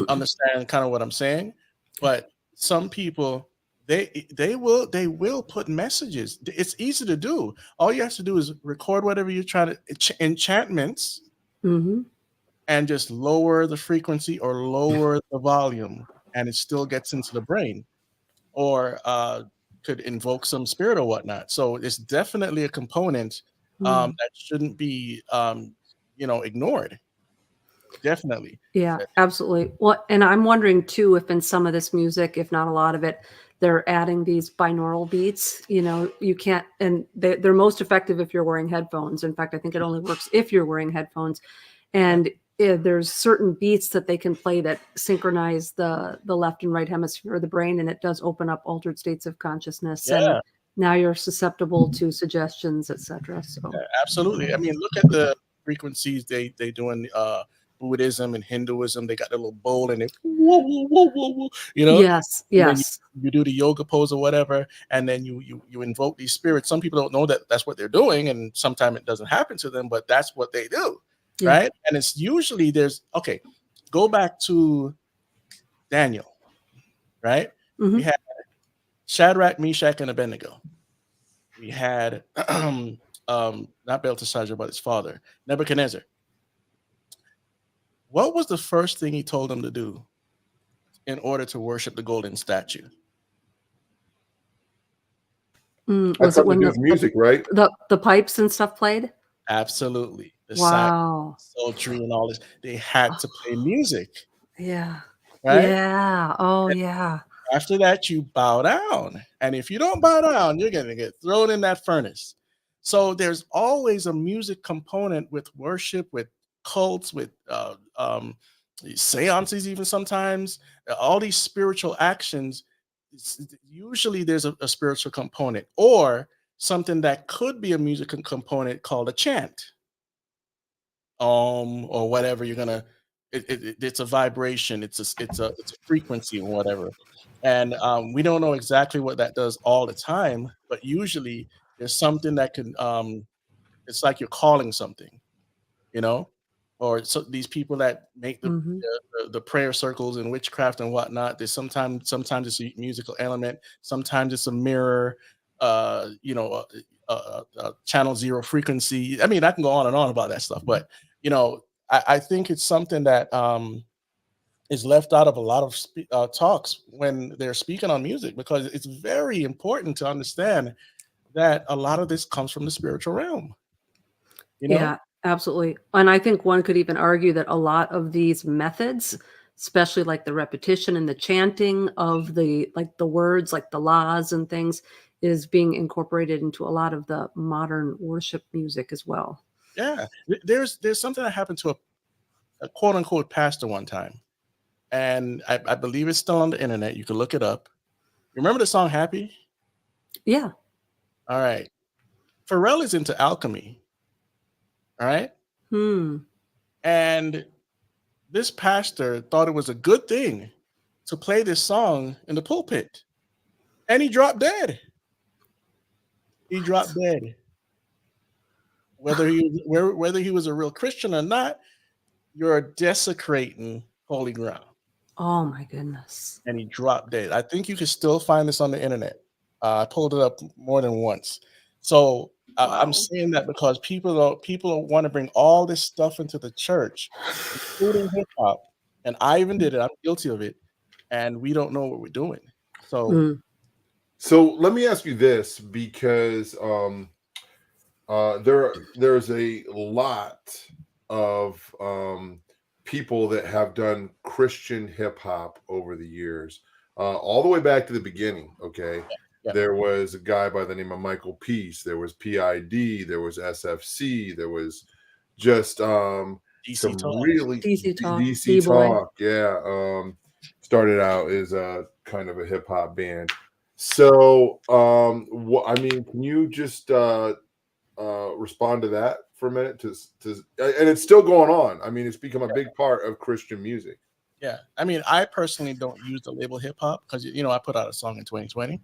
understand kind of what I'm saying. But some people, they will put messages. It's easy to do. All you have to do is record whatever you're trying to enchantments, and just lower the frequency or lower the volume, and it still gets into the brain, or could invoke some spirit or whatnot. So it's definitely a component that shouldn't be ignored. Definitely. Yeah, absolutely. Well, and I'm wondering too if in some of this music, if not a lot of it, they're adding these binaural beats. You can't, and they're most effective if you're wearing headphones. In fact, I think it only works if you're wearing headphones. And there's certain beats that they can play that synchronize the left and right hemisphere of the brain, and it does open up altered states of consciousness. Yeah. And now you're susceptible to suggestions, etc. So Absolutely. I mean, look at the frequencies they do in Buddhism and Hinduism. They got the little bowl and it, whoa, whoa, whoa, whoa, whoa, yes, And then yes, you do the yoga pose or whatever, and then you invoke these spirits. Some people don't know that that's what they're doing, and sometimes it doesn't happen to them, but that's what they do, right? And it's usually go back to Daniel, right? We had Shadrach, Meshach, and Abednego. We had not Belteshazzar, but his father, Nebuchadnezzar. What was the first thing he told them to do in order to worship the golden statue? Was it when the music, right? The pipes and stuff played? Absolutely. The Wow. sultry and all this. They had to play music. Yeah. Right? Yeah. Oh, yeah. After that, you bow down. And if you don't bow down, you're going to get thrown in that furnace. So there's always a music component with worship, with cults, with seances, even sometimes. All these spiritual actions, usually there's a spiritual component or something that could be a musical component called a chant. Or whatever you're gonna. It's a vibration. It's a frequency or whatever. And we don't know exactly what that does all the time, but usually there's something that can it's like you're calling something, or so these people that make the prayer circles and witchcraft and whatnot. There's sometimes it's a musical element, sometimes it's a mirror, channel zero frequency. I mean, I can go on and on about that stuff, but I think it's something that is left out of a lot of talks when they're speaking on music, because it's very important to understand that a lot of this comes from the spiritual realm. Yeah, absolutely. And I think one could even argue that a lot of these methods, especially like the repetition and the chanting of the words, like the laws and things, is being incorporated into a lot of the modern worship music as well. Yeah, there's something that happened to a quote unquote pastor one time, and I believe it's still on the internet. You can look it up. Remember the song "Happy"? Yeah. All right. Pharrell is into alchemy. All right. And this pastor thought it was a good thing to play this song in the pulpit, and he dropped dead. He dropped dead. Whether he was a real Christian or not, you're desecrating holy ground. Oh my goodness. And he dropped dead. I think you can still find this on the internet. I pulled it up more than once. So I'm saying that because people want to bring all this stuff into the church, including hip hop. And I even did it. I'm guilty of it. And we don't know what we're doing. So let me ask you this, because there's a lot of people that have done Christian hip hop over the years, all the way back to the beginning. Okay. Yeah. There was a guy by the name of Michael Peace. There was PID. There was SFC. There was just DC Talk. Really DC Talk. Yeah. Started out as a kind of a hip hop band. So, I mean, can you just respond to that for a minute? And it's still going on. I mean, it's become a big part of Christian music. Yeah. I mean, I personally don't use the label hip hop because, I put out a song in 2020.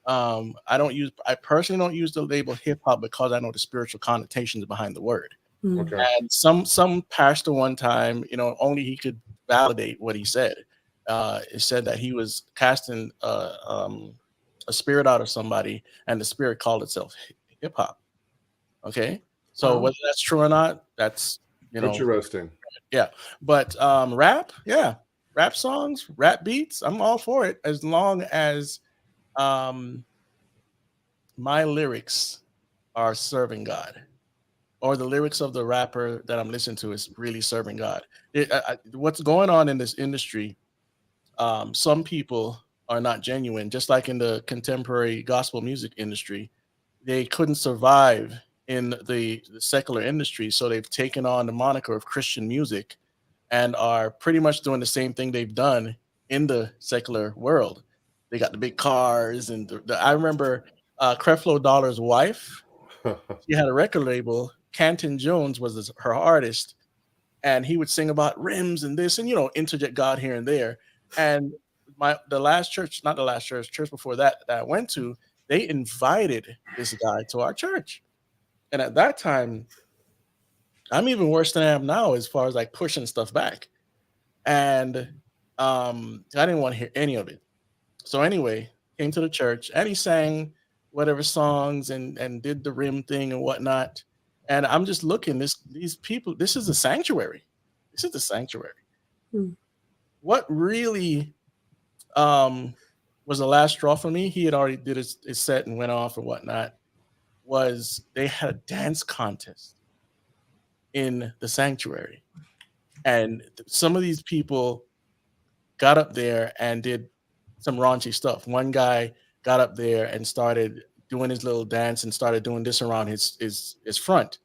I personally don't use the label hip hop because I know the spiritual connotations behind the word. Okay. And some pastor one time, only he could validate what he said. It said that he was casting a spirit out of somebody, and the spirit called itself hip hop. Okay. So whether that's true or not, that's, interesting. Yeah. But rap, yeah. rap songs, rap beats, I'm all for it as long as um, my lyrics are serving God, or the lyrics of the rapper that I'm listening to is really serving God. What's going on in this industry? Some people are not genuine, just like in the contemporary gospel music industry. They couldn't survive in the secular industry, so they've taken on the moniker of Christian music and are pretty much doing the same thing they've done in the secular world. They got the big cars, and I remember Creflo Dollar's wife. She had a record label. Canton Jones was her artist, and he would sing about rims and this, and interject God here and there. And the last church, not the last church before that I went to, they invited this guy to our church. And at that time, I'm even worse than I am now as far as like pushing stuff back. And I didn't want to hear any of it. So anyway, came to the church and he sang whatever songs and did the rim thing and whatnot. And I'm just looking, these people, this is a sanctuary. This is the sanctuary. Hmm. What really was the last straw for me, he had already did his set and went off and whatnot, was they had a dance contest in the sanctuary. And some of these people got up there and did some raunchy stuff. One guy got up there and started doing his little dance and started doing this around his front,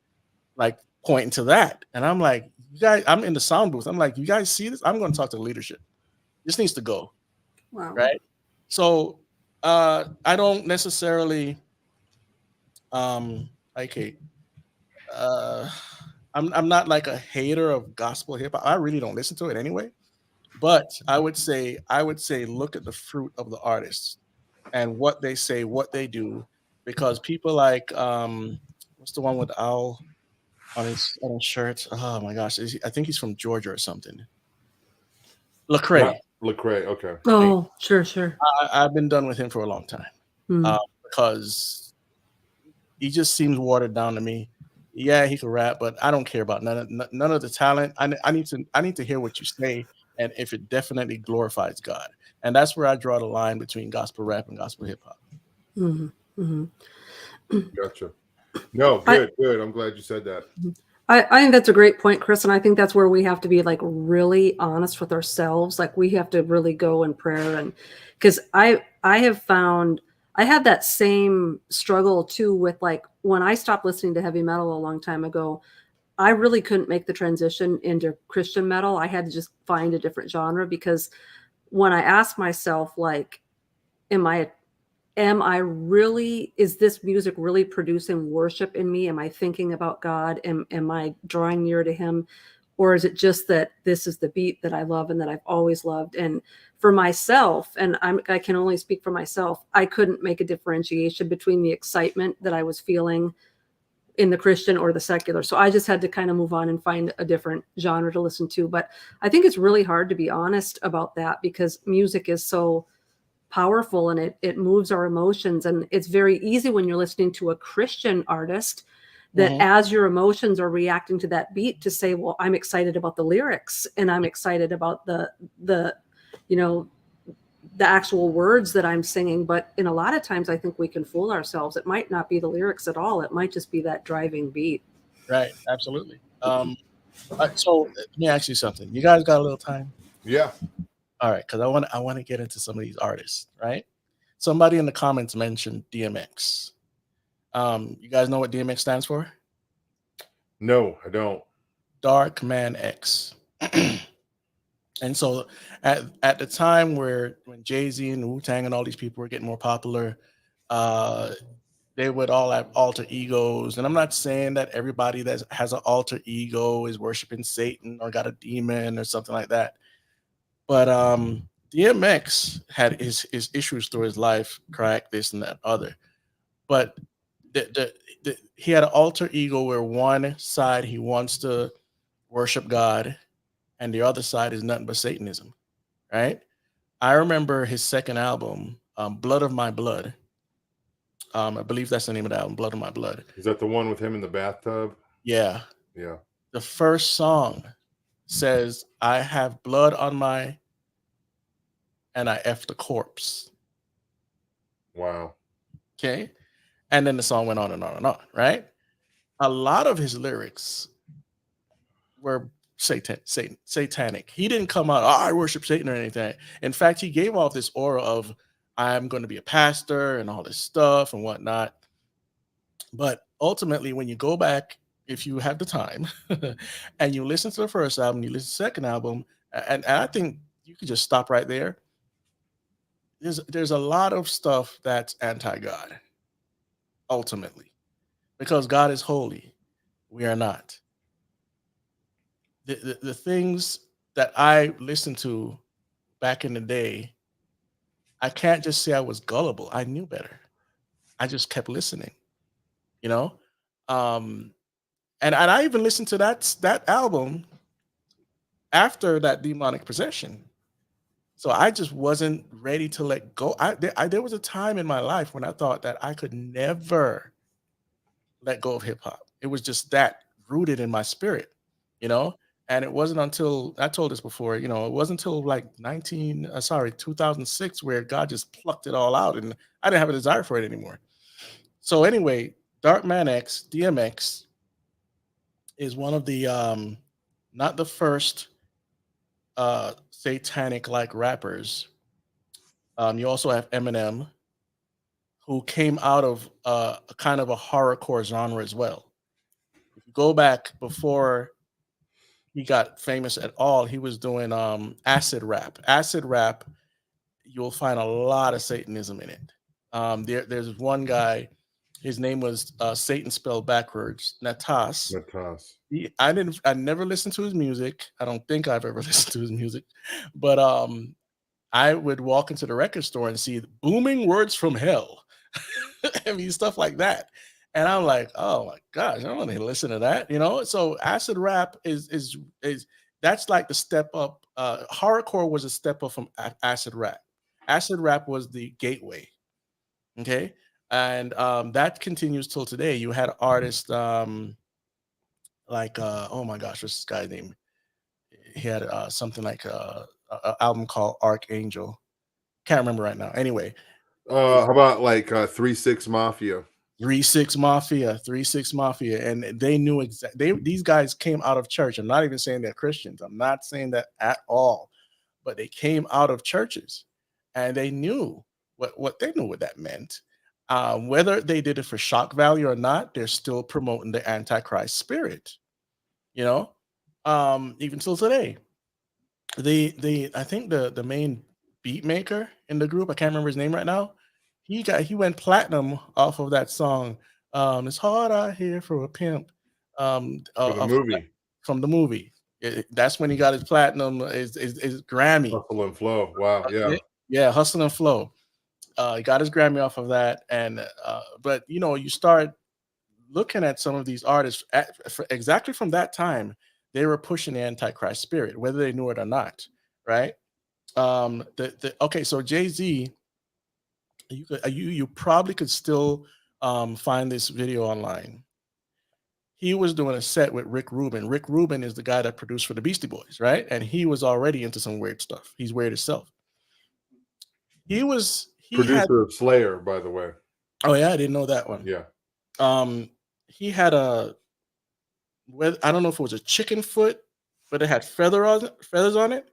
like pointing to that. And I'm like, you guys, I'm in the sound booth. I'm like, you guys see this? I'm going to talk to the leadership. This needs to go. Wow. Right. So I don't necessarily okay. I'm not like a hater of gospel hip hop. I really don't listen to it anyway. But I would say look at the fruit of the artists and what they say, what they do, because people like what's the one with owl on his shirt? Oh my gosh, I think he's from Georgia or something. Lecrae. Lecrae, okay. Oh, sure. I've been done with him for a long time because he just seems watered down to me. Yeah, he can rap, but I don't care about none of the talent. I need to hear what you say, and if it definitely glorifies God. And that's where I draw the line between gospel rap and gospel hip hop. Mm-hmm. Mm-hmm. Gotcha. No, good. I'm glad you said that. I think that's a great point, Chris. And I think that's where we have to be like really honest with ourselves. Like we have to really go in prayer. And because I have found I had that same struggle too with like when I stopped listening to heavy metal a long time ago, I really couldn't make the transition into Christian metal. I had to just find a different genre because when I asked myself, like, am I really, is this music really producing worship in me? Am I thinking about God? Am I drawing near to him? Or is it just that this is the beat that I love and that I've always loved? And for myself, and I can only speak for myself, I couldn't make a differentiation between the excitement that I was feeling in the Christian or the secular. So I just had to kind of move on and find a different genre to listen to. But I think it's really hard to be honest about that because music is so powerful and it moves our emotions. And it's very easy when you're listening to a Christian artist that as your emotions are reacting to that beat to say, well, I'm excited about the lyrics and I'm excited about the actual words that I'm singing. But in a lot of times I think we can fool ourselves. It might not be the lyrics at all. It might just be that driving beat. Right. Absolutely. So let me ask you something. You guys got a little time? Yeah. All right. Cause I want to get into some of these artists, right? Somebody in the comments mentioned DMX. You guys know what DMX stands for? No, I don't. Dark Man X. And so at the time when Jay-Z and Wu-Tang and all these people were getting more popular, they would all have alter egos. And I'm not saying that everybody that has an alter ego is worshiping Satan or got a demon or something like that. But DMX had his issues through his life, crack, this and that other. But he had an alter ego where one side he wants to worship God and the other side is nothing but Satanism, right? I remember his second album, Blood of My Blood. I believe that's the name of the album, Blood of My Blood. Is that the one with him in the bathtub? Yeah. Yeah. The first song says, I have blood on my and I F the corpse. Wow. Okay. And then the song went on and on and on, right? A lot of his lyrics were satanic. He didn't come out, I worship Satan or anything. In fact, he gave off this aura of, I'm going to be a pastor and all this stuff and whatnot. But ultimately, when you go back, if you have the time, and you listen to the first album, you listen to the second album, and I think you could just stop right there. There's a lot of stuff that's anti-God, ultimately, because God is holy. We are not. The things that I listened to back in the day, I can't just say I was gullible. I knew better. I just kept listening, you know? And I even listened to that album after that demonic possession. So I just wasn't ready to let go. There was a time in my life when I thought that I could never let go of hip hop. It was just that rooted in my spirit, you know? And it wasn't until I told this before, you know, it wasn't until like 2006 where God just plucked it all out and I didn't have a desire for it anymore. So anyway, Dark Man X, DMX is one of the not the first satanic like rappers. You also have Eminem, who came out of a kind of a horrorcore genre as well. If you go back before he got famous at all, he was doing acid rap. Acid rap, you'll find a lot of Satanism in it. There's one guy, his name was Satan spelled backwards, Natas. Natas. I never listened to his music. I don't think I've ever listened to his music, but I would walk into the record store and see booming words from hell. I mean, stuff like that. And I'm like, oh my gosh, I don't want to listen to that, you know? So acid rap is that's like the step up. Horrorcore was a step up from acid rap. Acid rap was the gateway. Okay. And that continues till today. You had artists like oh my gosh, what's this guy's name? He had something like an album called Archangel. Can't remember right now. Anyway, how about like 3-6 Mafia? 3-6 Mafia, 3-6 Mafia, and they knew exactly. These guys came out of church. I'm not even saying they're Christians. I'm not saying that at all. But they came out of churches, and they knew what they knew what that meant. Whether they did it for shock value or not, they're still promoting the Antichrist spirit. You know, even till today. I think the main beat maker in the group, I can't remember his name right now. He went platinum off of that song. It's hard out here for a pimp. For the movie. From the movie. That's when he got his platinum, his Grammy. Hustle and Flow. Wow. Yeah. Yeah, Hustle and Flow. He got his Grammy off of that. And but you know, you start looking at some of these artists exactly from that time. They were pushing the Antichrist spirit, whether they knew it or not, right? Okay, so Jay-Z, you probably could still find this video online. He was doing a set with Rick Rubin. Rick Rubin is the guy that produced for the Beastie Boys, right? And he was already into some weird stuff. He's weird himself. He Producer of Slayer, by the way. Oh yeah, I didn't know that one. Yeah. He had I don't know if it was a chicken foot, but it had feathers on it.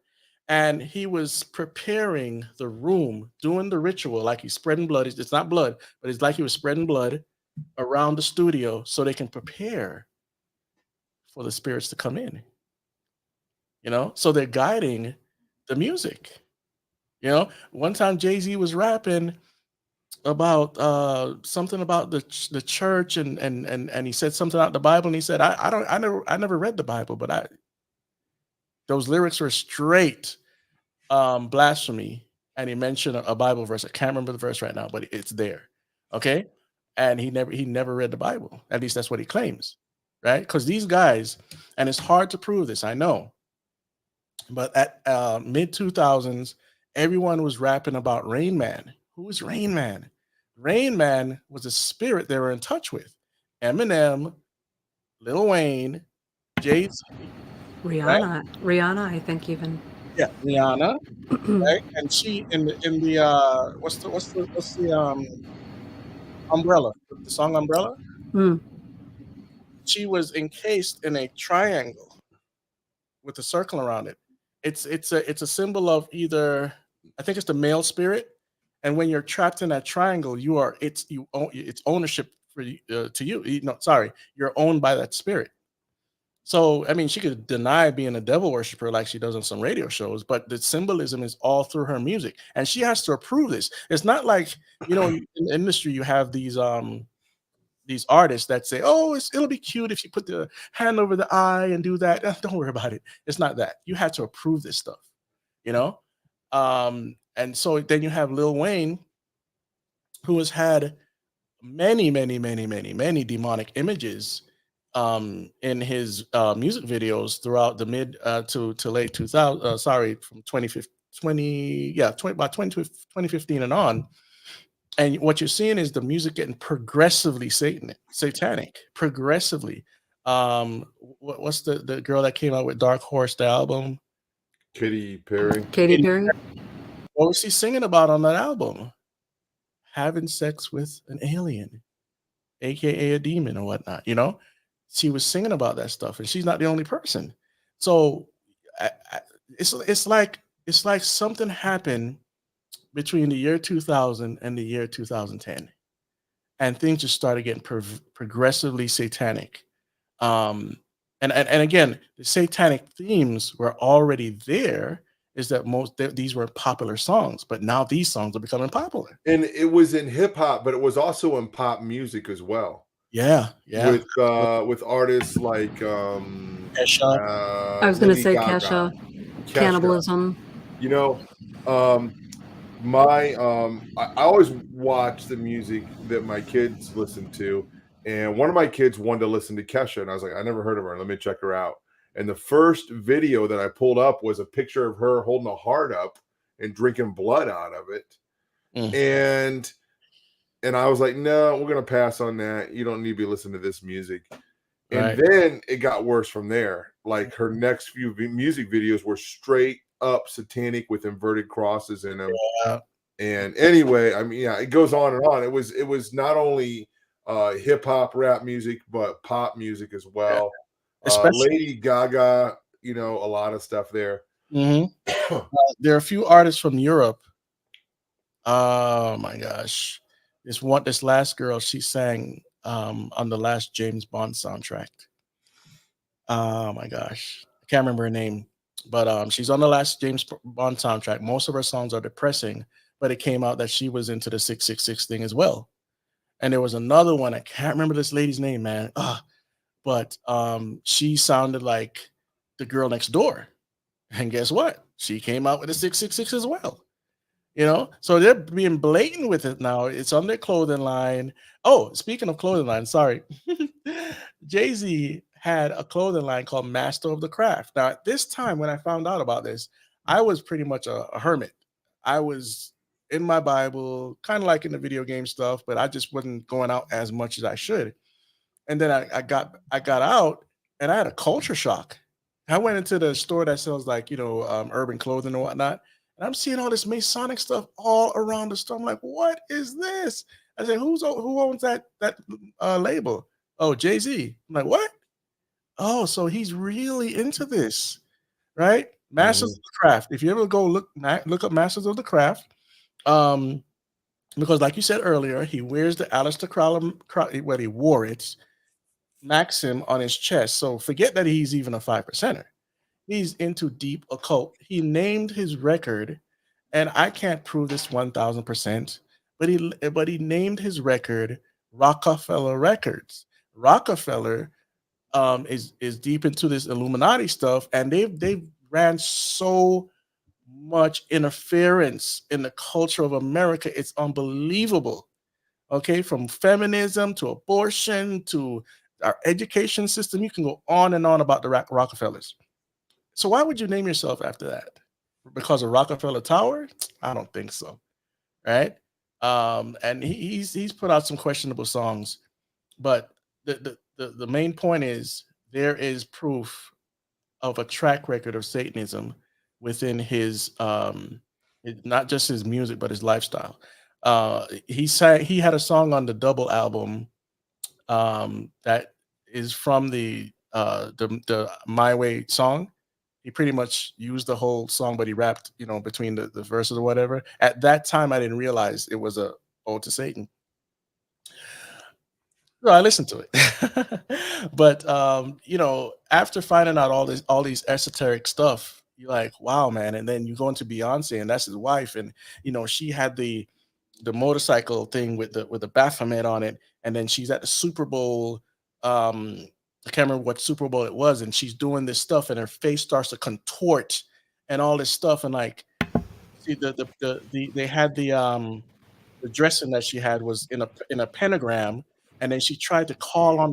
And he was preparing the room, doing the ritual, like he's spreading blood. It's not blood, but it's like he was spreading blood around the studio so they can prepare for the spirits to come in. You know, so they're guiding the music. You know, one time Jay-Z was rapping about something about the church and he said something out the Bible, and he said, I never read the Bible, but those lyrics were straight blasphemy, and he mentioned a Bible verse. I can't remember the verse right now, but it's there. Okay. And he never read the Bible. At least that's what he claims, right? Because these guys, and it's hard to prove this, I know, but at mid 2000s, everyone was rapping about Rain Man. Who is Rain Man? Rain Man was a spirit they were in touch with. Eminem, Lil Wayne, Jay-Z, Rihanna, I think even. Yeah, Rihanna, right? And she in the what's the Umbrella, the song Umbrella? Mm. She was encased in a triangle with a circle around it. It's a symbol of either, I think it's the male spirit, and when you're trapped in that triangle, you are it's ownership for you, to you. No, sorry, you're owned by that spirit. So I mean, she could deny being a devil worshiper like she does on some radio shows, but the symbolism is all through her music, and she has to approve this. It's not like, in the industry you have these artists that say, "Oh, it'll be cute if you put the hand over the eye and do that." Don't worry about it. It's not that. You had to approve this stuff, you know. And so then you have Lil Wayne, who has had many, many, many, many, many demonic images in his music videos throughout the mid to late 2000. Sorry, from 2015, about 2015 and on. And what you're seeing is the music getting progressively satanic, progressively. What's the girl that came out with Dark Horse, the album? Katy Perry. Katy Perry. What was she singing about on that album? Having sex with an alien, aka a demon or whatnot. She was singing about that stuff, and she's not the only person. So it's like something happened between the year 2000 and the year 2010, and things just started getting progressively satanic. And again, the satanic themes were already there. Is that these were popular songs, but now these songs are becoming popular. And it was in hip hop, but it was also in pop music as well. Yeah. With artists like Kesha. I was going to Lady say Gaga, Kesha, cannibalism. I always watch the music that my kids listen to, and one of my kids wanted to listen to Kesha, and I was like, I never heard of her. Let me check her out. And the first video that I pulled up was a picture of her holding a heart up and drinking blood out of it. And I was like, no, we're gonna pass on that. You don't need to be listening to this music. And then it got worse from there. Like her next few music videos were straight up satanic with inverted crosses in them. Yeah. And anyway, I mean, yeah, it goes on and on. It was not only hip hop rap music, but pop music as well. Lady Gaga, a lot of stuff there. Mm-hmm. There are a few artists from Europe. Oh my gosh. This last girl, she sang on the last James Bond soundtrack. Oh my gosh. I can't remember her name, but she's on the last James Bond soundtrack. Most of her songs are depressing, but it came out that she was into the 666 thing as well. And there was another one, I can't remember this lady's name, man. But she sounded like the girl next door. And guess what? She came out with a 666 as well. So they're being blatant with it now. It's on their clothing line. Oh, speaking of clothing line, sorry. Jay-Z had a clothing line called Master of the Craft. Now, at this time, when I found out about this, I was pretty much a hermit. I was in my Bible, kind of like in the video game stuff, but I just wasn't going out as much as I should. And then I got out, and I had a culture shock. I went into the store that sells urban clothing and whatnot, and I'm seeing all this Masonic stuff all around the store. I'm like, what is this? I said, who owns that label? Oh, Jay-Z. I'm like, what? Oh, so he's really into this, right? Masters of the Craft. If you ever go look up Masters of the Craft, because like you said earlier, he wears the Aleister Crowley, well, he wore it, Maxim on his chest. So forget that he's even a 5%er. He's into deep occult. He named his record, and I can't prove this 1000%, but he named his record Rockefeller Records. Rockefeller is deep into this Illuminati stuff, and they've ran so much interference in the culture of America. It's unbelievable. Okay, from feminism to abortion to our education system, you can go on and on about the Rockefellers. So why would you name yourself after that? Because of Rockefeller Tower? I don't think so. Right? And he's put out some questionable songs, but the main point is there is proof of a track record of Satanism within his not just his music but his lifestyle. He had a song on the double album that is from the My Way song. He pretty much used the whole song, but he rapped, between the verses or whatever. At that time, I didn't realize it was a ode to Satan. So I listened to it. But after finding out all these esoteric stuff, you're like, wow, man. And then you go into Beyonce, and that's his wife, and she had the motorcycle thing with the Baphomet on it, and then she's at the Super Bowl. I can't remember what Super Bowl it was, and she's doing this stuff, and her face starts to contort, and all this stuff, and like, see they had the dressing that she had was in a pentagram, and then she tried to call on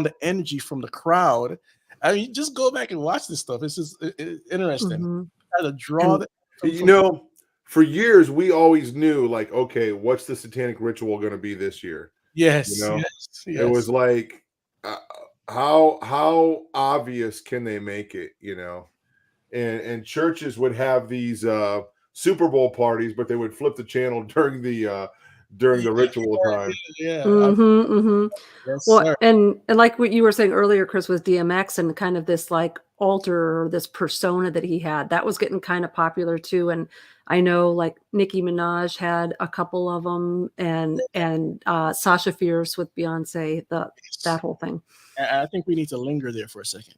the energy from the crowd. I mean, just go back and watch this stuff. It's just interesting. Mhm. Try to draw And For years we always knew, like, okay, what's the satanic ritual going to be this year? yes, Yes. yes. It was like, how obvious can they make it? And churches would have these Super Bowl parties, but they would flip the channel during the ritual time. Yeah. Yes, Well, sir. and like what you were saying earlier, Chris, with DMX and kind of this like alter or this persona that he had, that was getting kind of popular too. And I know like Nicki Minaj had a couple of them, and Sasha Fierce with Beyonce, that whole thing. And I think we need to linger there for a second,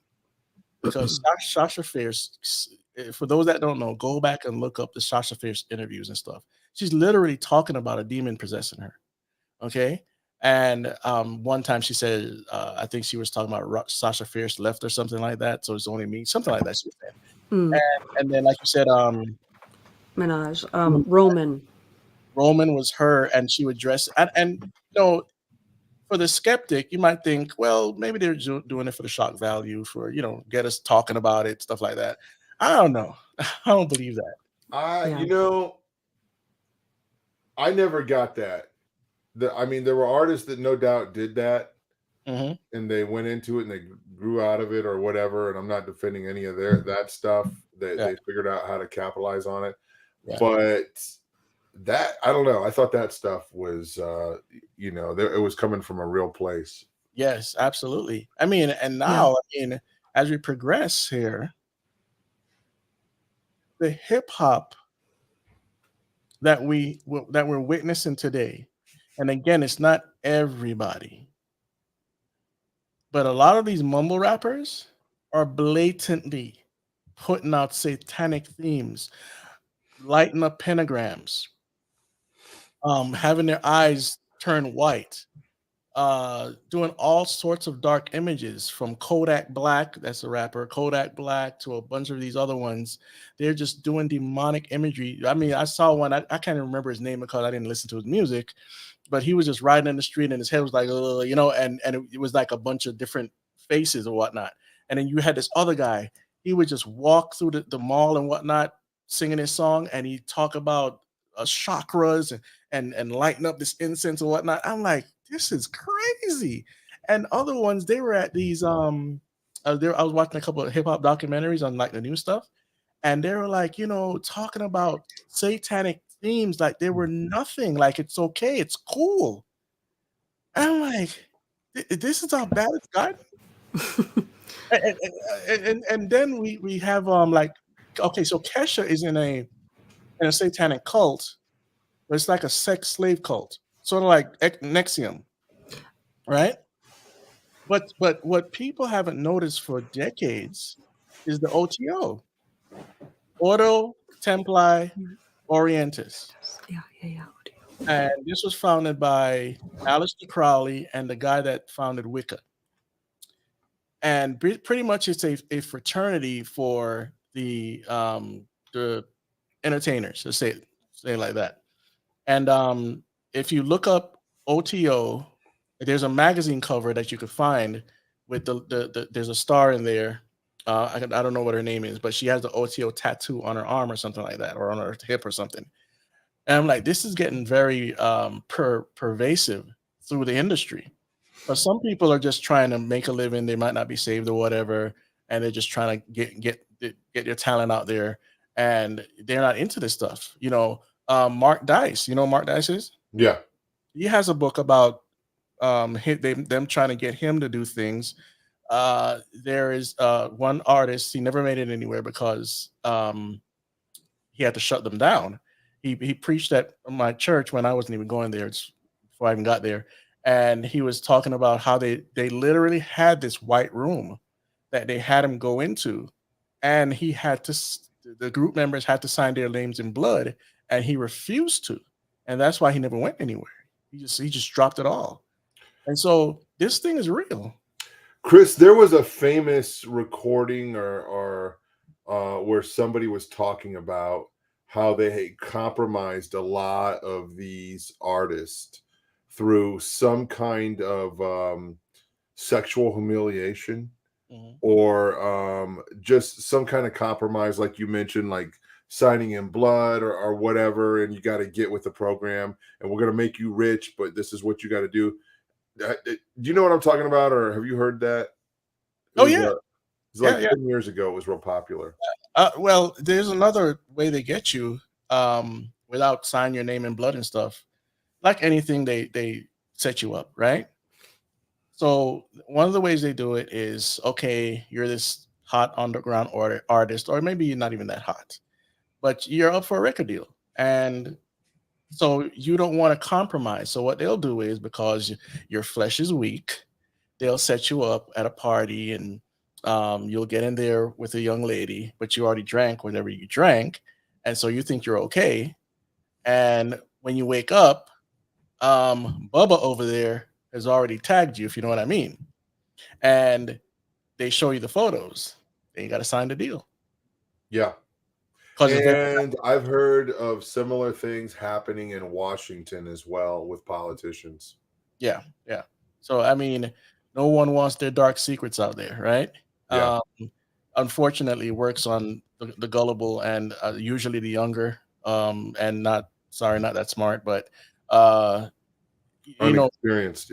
because Sasha Fierce, for those that don't know, go back and look up the Sasha Fierce interviews and stuff. She's literally talking about a demon possessing her. Okay. And one time she said, I think she was talking about Sasha Fierce left or something like that. So it's only me, something like that she said. And then, like you said, Minaj, Roman was her, and she would dress. And for the skeptic, you might think, well, maybe they're doing it for the shock value, for get us talking about it, stuff like that. I don't know. I don't believe that. I never got that. There were artists that no doubt did that, and they went into it and they grew out of it or whatever. And I'm not defending any of that stuff. They figured out how to capitalize on it, but that, I don't know. I thought that stuff was, it was coming from a real place. Yes, absolutely. I mean, and now, as we progress here, the hip hop that we're witnessing today, and again, it's not everybody, but a lot of these mumble rappers are blatantly putting out satanic themes, lighting up pentagrams, having their eyes turn white, doing all sorts of dark images, from Kodak Black, that's a rapper, Kodak Black, to a bunch of these other ones. They're just doing demonic imagery. I mean, I saw one, I can't remember his name because I didn't listen to his music, but he was just riding in the street and his head was like, and it was like a bunch of different faces or whatnot. And then you had this other guy, he would just walk through the mall and whatnot, singing his song, and he'd talk about chakras and lighten up this incense and whatnot. I'm like, this is crazy. And other ones, they were at these I was watching a couple of hip hop documentaries on like the new stuff, and they were like, talking about satanic themes like they were nothing, like it's okay, it's cool. And I'm like, this is how bad it's gotten. and then we have okay, so Kesha is in a satanic cult, but it's like a sex slave cult, sort of like Nexium, right? But what people haven't noticed for decades is the OTO, Ordo Templi Orientis. Yeah. And this was founded by Aleister Crowley and the guy that founded Wicca. And pretty much it's a fraternity for the entertainers, to say it like that. And if you look up OTO, there's a magazine cover that you could find with there's a star in there. I don't know what her name is, but she has the OTO tattoo on her arm or something like that, or on her hip or something. And I'm like, this is getting very pervasive through the industry. But some people are just trying to make a living. They might not be saved or whatever, and they're just trying to get their talent out there, and they're not into this stuff. Mark Dice. You know who Mark Dice is? Yeah. He has a book about them trying to get him to do things. There is one artist, he never made it anywhere because he had to shut them down. He preached at my church when I wasn't even going there. It's before I even got there, and he was talking about how they literally had this white room that they had him go into, and he had to. The group members had to sign their names in blood, and he refused to, and that's why he never went anywhere. He just dropped it all, and so this thing is real. Chris, there was a famous recording or where somebody was talking about how they had compromised a lot of these artists through some kind of sexual humiliation or just some kind of compromise, like you mentioned, like signing in blood or whatever, and you got to get with the program, and we're going to make you rich, but this is what you got to do. Do you know what I'm talking about, or have you heard that? It's like 10 years ago. It was real popular. Well, there's another way they get you without signing your name in blood and stuff. Like anything, they set you up, right? So one of the ways they do it is, okay, you're this hot underground artist, or maybe you're not even that hot, but you're up for a record deal, and so you don't want to compromise. So what they'll do is, because your flesh is weak, they'll set you up at a party, and you'll get in there with a young lady, but you already drank whatever you drank, and so you think you're okay. And when you wake up, Bubba over there has already tagged you, if you know what I mean. And they show you the photos. Then you got to sign the deal. Yeah. And I've heard of similar things happening in Washington as well with politicians. Yeah. So, I mean, no one wants their dark secrets out there, right? Yeah. Unfortunately, it works on the gullible and usually the younger, and not that smart, but unexperienced.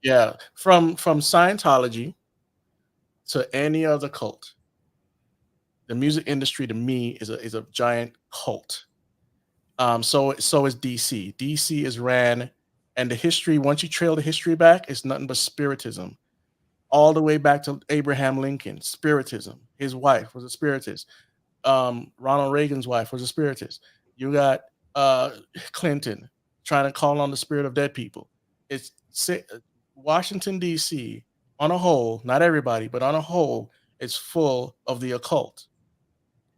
Yeah. From Scientology to any other cult, the music industry to me is a giant cult. So is DC. DC is ran, and the history, once you trail the history back, it's nothing but spiritism. All the way back to Abraham Lincoln, spiritism. His wife was a spiritist. Ronald Reagan's wife was a spiritist. You got Clinton trying to call on the spirit of dead people. It's Washington, D.C., on a whole, not everybody, but on a whole, it's full of the occult.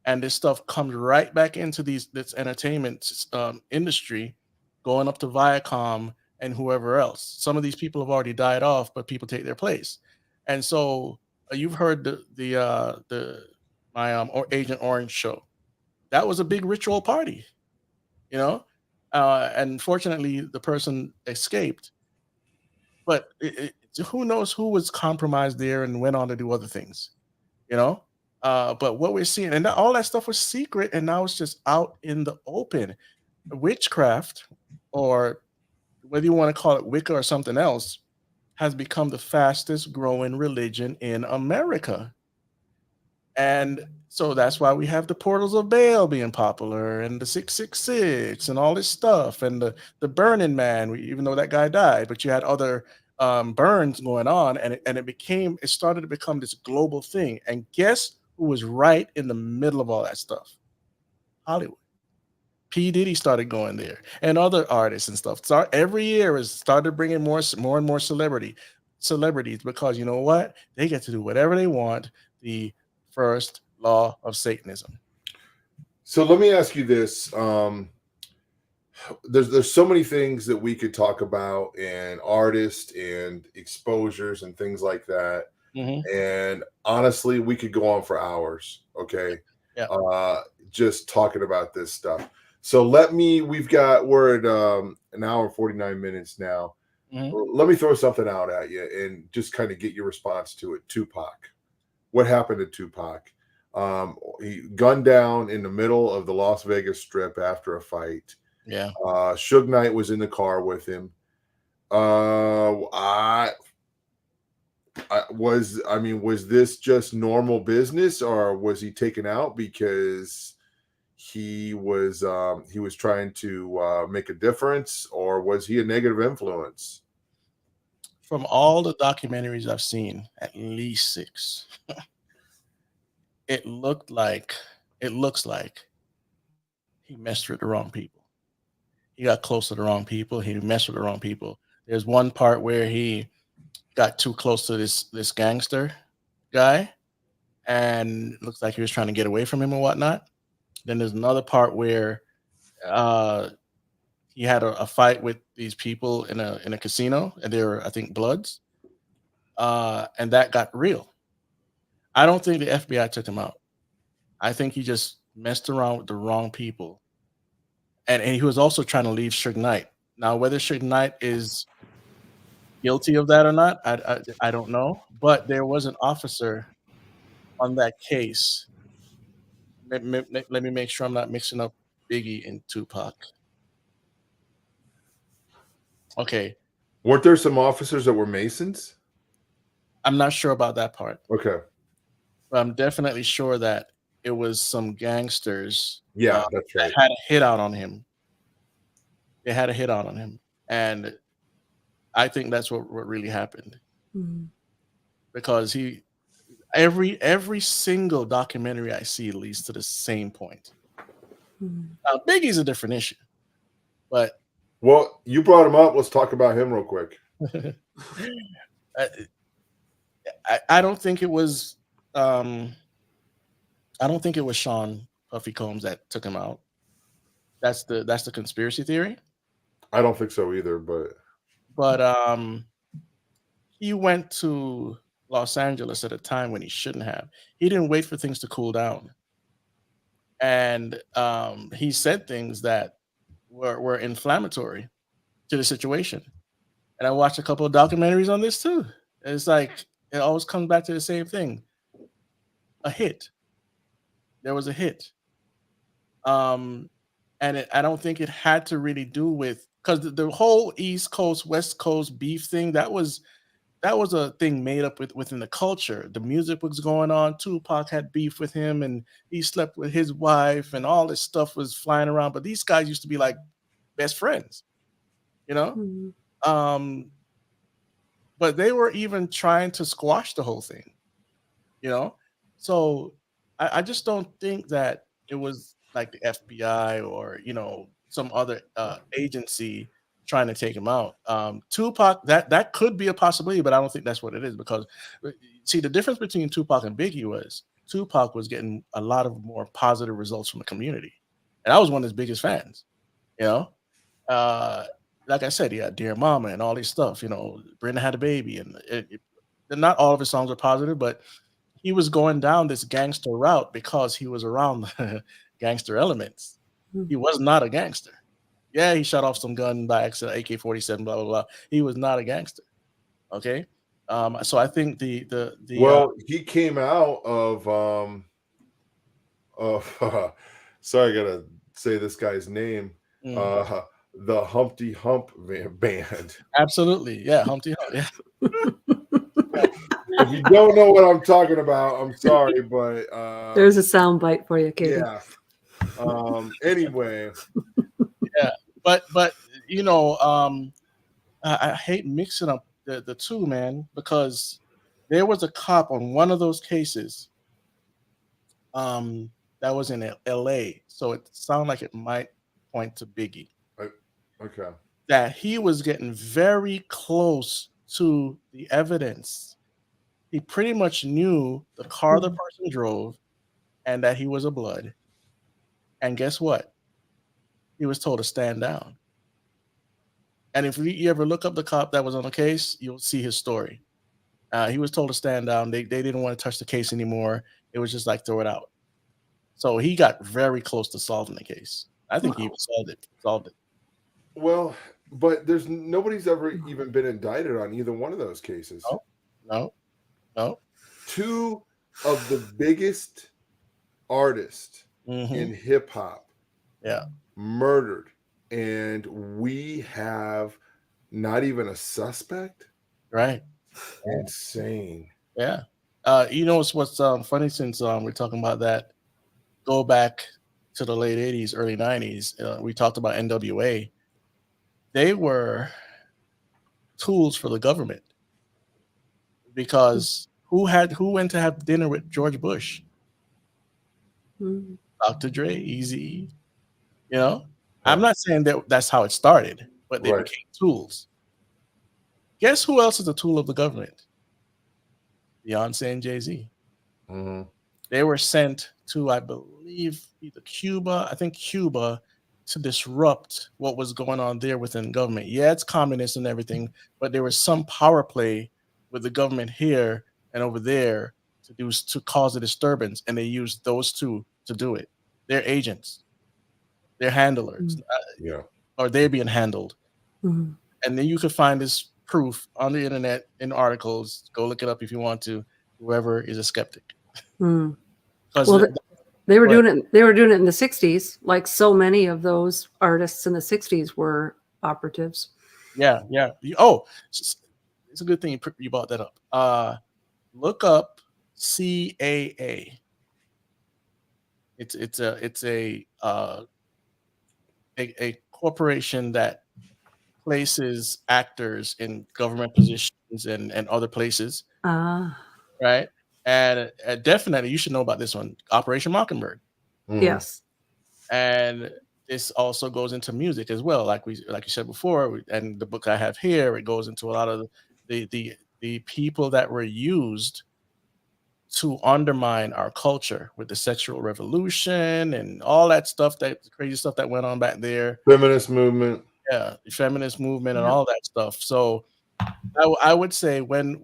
And this stuff comes right back into this entertainment industry, going up to Viacom and whoever else. Some of these people have already died off, but people take their place. And so you've heard my Agent Orange show. That was a big ritual party, and fortunately the person escaped. But who knows who was compromised there and went on to do other things, But what we're seeing, and all that stuff was secret, and now it's just out in the open. Witchcraft, or whether you want to call it Wicca or something else, has become the fastest growing religion in America. And so that's why we have the Portals of Baal being popular, and the 666 and all this stuff, and the Burning Man, even though that guy died, but you had other burns going on, and it started to become this global thing. And guess who was right in the middle of all that stuff? Hollywood. P. Diddy started going there, and other artists and stuff. So every year has started bringing more and more celebrities, because you know what? They get to do whatever they want. The first law of Satanism. So let me ask you this. There's so many things that we could talk about, and artists and exposures and things like that. And honestly, we could go on for hours. Okay. Yeah. Just talking about this stuff. So we're at an hour and 49 minutes now. Let me throw something out at you and just kind of get your response to it. Tupac. What happened to Tupac? He gunned down in the middle of the Las Vegas Strip after a fight. Yeah. Suge Knight was in the car with him. Was this just normal business, or was he taken out because he was trying to make a difference, or was he a negative influence? From all the documentaries I've seen, at least 6, it looks like he messed with the wrong people. He got close to the wrong people. He messed with the wrong people. There's one part where he got too close to this gangster guy, and it looks like he was trying to get away from him and whatnot. Then there's another part where he had a fight with these people in a casino, and they were, I think, Bloods, and that got real. I don't think the FBI took him out. I think he just messed around with the wrong people, and he was also trying to leave Suge Knight. Now, whether Suge Knight is guilty of that or not, I don't know. But there was an officer on that case. Let me make sure I'm not mixing up Biggie and Tupac. Okay. Weren't there some officers that were Masons? I'm not sure about that part. Okay. But I'm definitely sure that it was some gangsters. Yeah, that's right. That had a hit out on him. They had a hit out on him. And I think that's what really happened. Mm-hmm. Because every single documentary I see leads to the same point. Mm-hmm. Now, Biggie's a different issue. But well, you brought him up. Let's talk about him real quick. I don't think it was I don't think it was Sean Puffy Combs that took him out. That's the conspiracy theory. I don't think so either, but he went to Los Angeles at a time when he shouldn't have. He didn't wait for things to cool down. And he said things that were inflammatory to the situation. And I watched a couple of documentaries on this too. It's like it always comes back to the same thing. A hit. There was a hit. And I don't think it had to really do with, because the whole East Coast, West Coast beef thing, that was a thing made up within the culture. The music was going on. Tupac had beef with him, and he slept with his wife, and all this stuff was flying around. But these guys used to be like best friends, you know? Mm-hmm. But they were even trying to squash the whole thing, you know? So I just don't think that it was like the FBI or, some other agency trying to take him out. Tupac, that could be a possibility, but I don't think that's what it is, because see, the difference between Tupac and Biggie was Tupac was getting a lot of more positive results from the community, and I was one of his biggest fans. Like I said, he had Dear Mama and all this stuff. Brenda Had a Baby, and not all of his songs are positive, but he was going down this gangster route because he was around the gangster elements. He was not a gangster. Yeah, he shot off some gun by accident, AK-47, blah blah blah. He was not a gangster. Okay, so I think the he came out of sorry, I gotta say this guy's name. The Humpty Hump band. Absolutely, yeah, Humpty Hump. Yeah. If you don't know what I'm talking about, I'm sorry, but there's a sound bite for you, Katie. Yeah. Anyway. Yeah, but I hate mixing up the two, man, because there was a cop on one of those cases that was in LA, so it sounded like it might point to Biggie. Okay. That he was getting very close to the evidence. He pretty much knew the car the person drove and that he was a Blood. And guess what? He was told to stand down. And if you ever look up the cop that was on the case, you'll see his story. He was told to stand down. They didn't want to touch the case anymore. It was just like, throw it out. So he got very close to solving the case. I think he solved it. Well, but nobody's ever even been indicted on either one of those cases. No. Two of the biggest artists in hip hop, murdered, and we have not even a suspect. Right. Insane. Yeah. You know what's funny, since we're talking about that, go back to the late 80s, early 90s. We talked about NWA. They were tools for the government, because who went to have dinner with George Bush? Mm. Dr. Dre, Easy. You know, I'm Huh. not saying that that's how it started, but they Right. became tools. Guess who else is a tool of the government? Beyonce and Jay-Z. Hmm. They were sent to, I believe, either Cuba, I think Cuba, to disrupt what was going on there within government. Yeah, it's communist and everything, but there was some power play with the government here and over there to cause a disturbance, and they used those two to do it. They're agents, they're handlers, Mm. Yeah. or they're being handled. Mm. And then you could find this proof on the internet in articles. Go look it up if you want to. Whoever is a skeptic, Mm. because Well, they were Go ahead. doing it. They were doing it in the '60s. Like so many of those artists in the '60s were operatives. Yeah. It's a good thing you brought that up. Look up CAA. It's a corporation that places actors in government positions and other places, Ah, right? And definitely you should know about this one, Operation Mockingbird. Mhm. yes. And this also goes into music as well, like you said before, and the book I have here, it goes into a lot of the people that were used to undermine our culture with the sexual revolution and all that stuff, that crazy stuff that went on back there. Feminist movement. Yeah, the feminist movement and Yep. all that stuff. So I would say when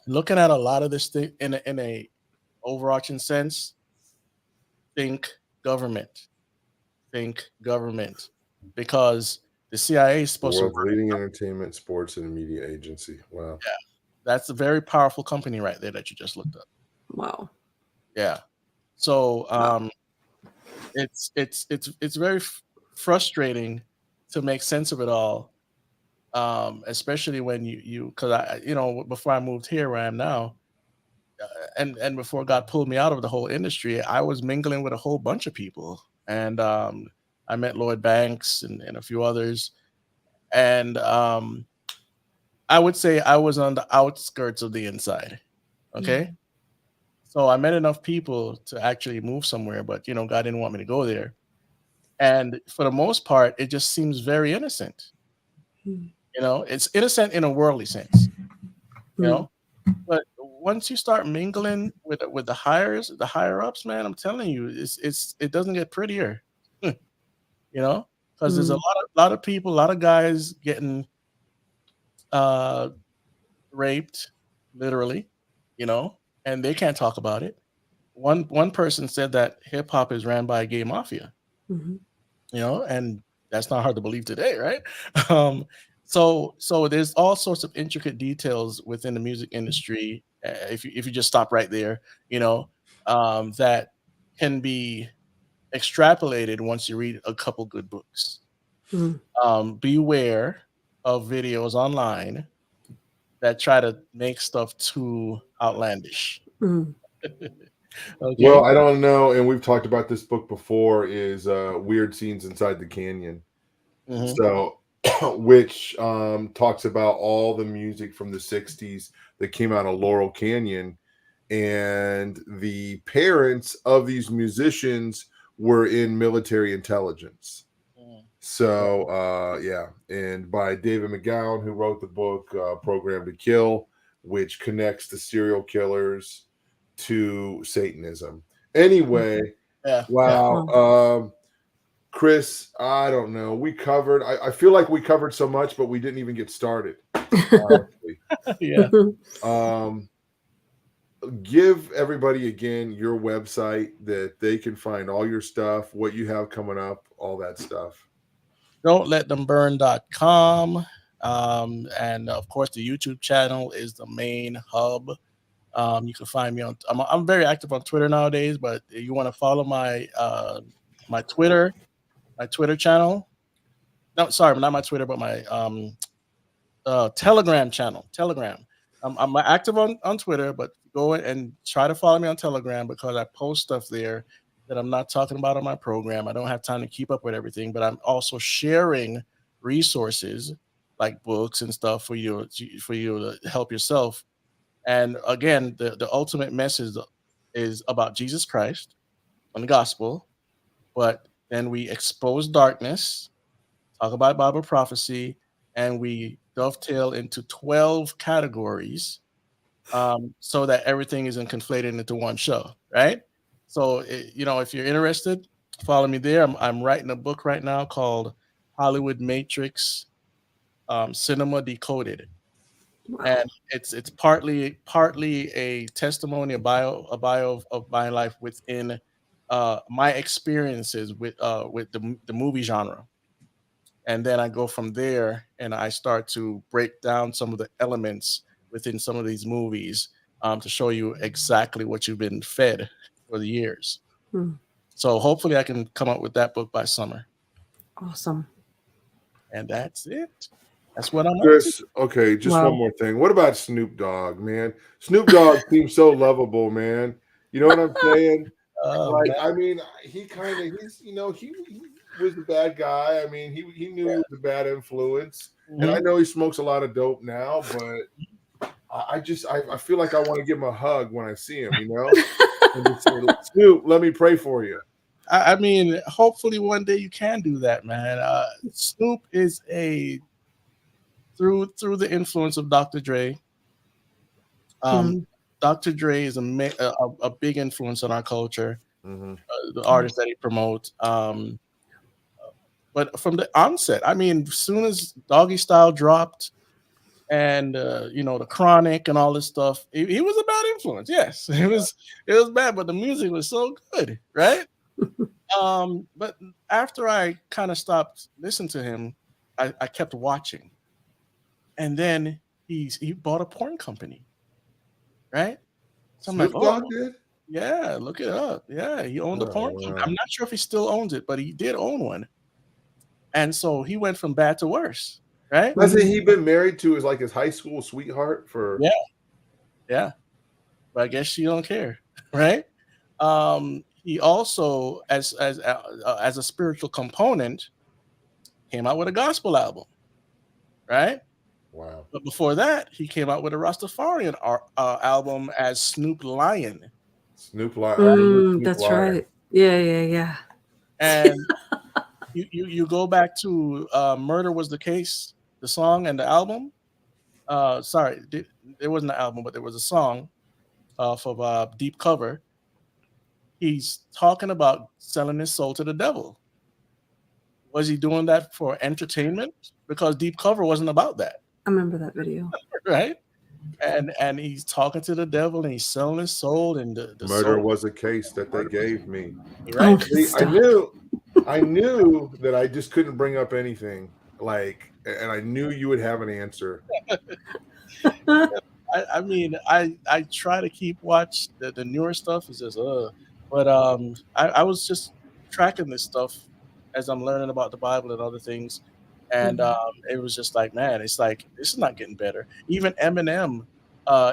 looking at a lot of this thing in a overarching sense, think government. Think government, because the CIA is The supposed to world's work. leading entertainment, sports, and media agency. Wow. Yeah, that's a very powerful company right there that you just looked up. Wow. Yeah. So Wow. it's very frustrating to make sense of it all, especially when you because before I moved here where I am now, and before God pulled me out of the whole industry, I was mingling with a whole bunch of people, and I met Lloyd Banks and a few others, and I would say I was on the outskirts of the inside. Okay. So I met enough people to actually move somewhere, but God didn't want me to go there. And for the most part, it just seems very innocent. Mm. It's innocent in a worldly sense, you Mm. know. But once you start mingling with the higher ups, man, I'm telling you, it doesn't get prettier, because there's a Mm. lot of people, a lot of guys getting uh raped, literally, and they can't talk about it. One person said that hip hop is ran by a gay mafia, Mhm. and that's not hard to believe today, right? Um, so there's all sorts of intricate details within the music industry. If you just stop right there, that can be extrapolated once you read a couple good books. Mm. Beware of videos online that try to make stuff too outlandish. Mm. Well, Okay. I don't know, and we've talked about this book before. Is Weird Scenes Inside the Canyon. Hmm. So, which talks about all the music from the '60s that came out of Laurel Canyon, and the parents of these musicians were in military intelligence. So, yeah, and by David McGowan, who wrote the book Program to Kill, which connects the serial killers to Satanism. Anyway, Yeah. Yeah. wow. Chris, I don't know. I feel like we covered so much, but we didn't even get started, honestly. Yeah. Um, give everybody again your website that they can find all your stuff, what you have coming up, all that stuff. Don'tLetThemBurn.com. And of course, the YouTube channel is the main hub. You can find me I'm very active on Twitter nowadays, but if you want to follow my Twitter channel. No, sorry, not my Twitter, but my Telegram channel. Telegram. I'm active on Twitter, but go and try to follow me on Telegram because I post stuff there that I'm not talking about on my program. I don't have time to keep up with everything, but I'm also sharing resources like books and stuff for you to help yourself. And again, the ultimate message is about Jesus Christ and the gospel, but then we expose darkness, talk about Bible prophecy, and we dovetail into 12 categories so that everything isn't conflated into one show, right? So, if you're interested, follow me there. I'm writing a book right now called Hollywood Matrix Cinema Decoded. Wow. And it's partly a testimony, a bio of my life within my experiences with the movie genre. And then I go from there and I start to break down some of the elements within some of these movies to show you exactly what you've been fed for the years. Hmm. So hopefully I can come up with that book by summer. Awesome. And that's it. That's what I'm up to. Chris, okay, just Wow. one more thing. What about Snoop Dogg, man? Snoop Dogg seems so lovable, man. You know what I'm saying? Oh, man. I mean, he was the bad guy. I mean, he knew he was a bad influence, and I know he smokes a lot of dope now, but I feel like I want to give him a hug when I see him, and just say, Snoop, let me pray for you. I mean, hopefully one day you can do that, man. Snoop is through the influence of Dr. Dre. Dr. Dre is a big influence on our culture. The artists that he promotes. But from the onset, I mean, as soon as Doggy Style dropped, and the Chronic and all this stuff, he was a bad influence. Yes, it was bad, but the music was so good, right? But after I kind of stopped listening to him, I kept watching, and then he bought a porn company, right? So I'm Snoop like, Dogg oh, did? yeah, look it up. Yeah, he owned a porn company. wow. I'm not sure if he still owns it, but he did own one. And so he went from bad to worse, right? Hasn't he been married to his high school sweetheart for? Yeah. But I guess she don't care, right? He also, as a spiritual component, came out with a gospel album, right? Wow. But before that, he came out with a Rastafarian album as Snoop Lion. Snoop Lion. That's right. Yeah. And you go back to Murder Was the Case, the song and the album. Sorry, there wasn't an album, but there was a song off of Deep Cover. He's talking about selling his soul to the devil. Was he doing that for entertainment? Because Deep Cover wasn't about that. I remember that video. Right? And he's talking to the devil and he's selling his soul, and the Murder soul. Was a Case that they gave me. Right? I knew that I just couldn't bring up anything and I knew you would have an answer. I mean, I try to keep watch the newer stuff. Is just but I was just tracking this stuff as I'm learning about the Bible and other things, and it was just like, man, it's like this is not getting better. Even Eminem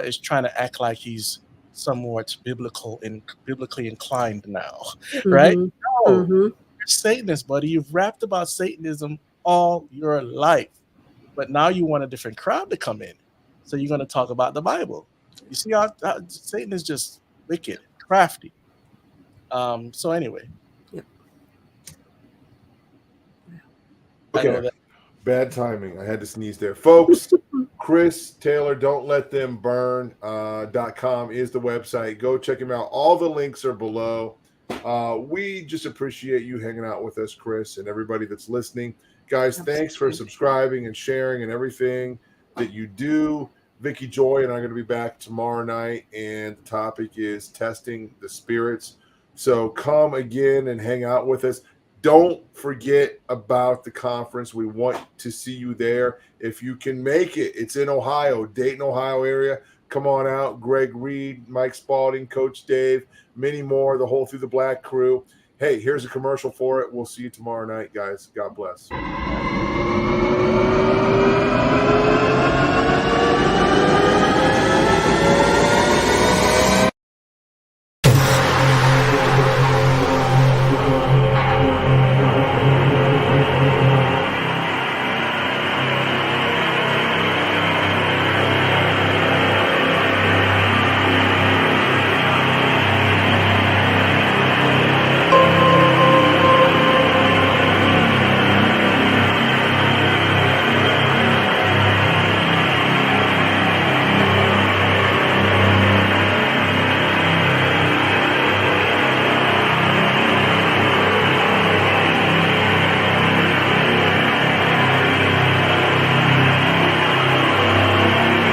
is trying to act like he's somewhat biblically inclined now, right? No, you're Satanist, buddy. You've rapped about Satanism all your life, but now you want a different crowd to come in. So you're going to talk about the Bible. You see how Satan is just wicked, crafty. So anyway. Yep. Okay. Bad timing. I had to sneeze there. Folks, Chris Taylor, Don't Let Them Burn.com is the website. Go check him out. All the links are below. We just appreciate you hanging out with us, Chris, and everybody that's listening. Guys, thanks for subscribing and sharing and everything that you do. Vicky Joy and I'm going to be back tomorrow night, and the topic is testing the spirits. So come again and hang out with us. Don't forget about the conference. We want to see you there. If you can make it, it's in Ohio, Dayton, Ohio area. Come on out. Greg Reed, Mike Spalding, Coach Dave, many more, the whole Through the Black crew. Hey, here's a commercial for it. We'll see you tomorrow night, guys. God bless.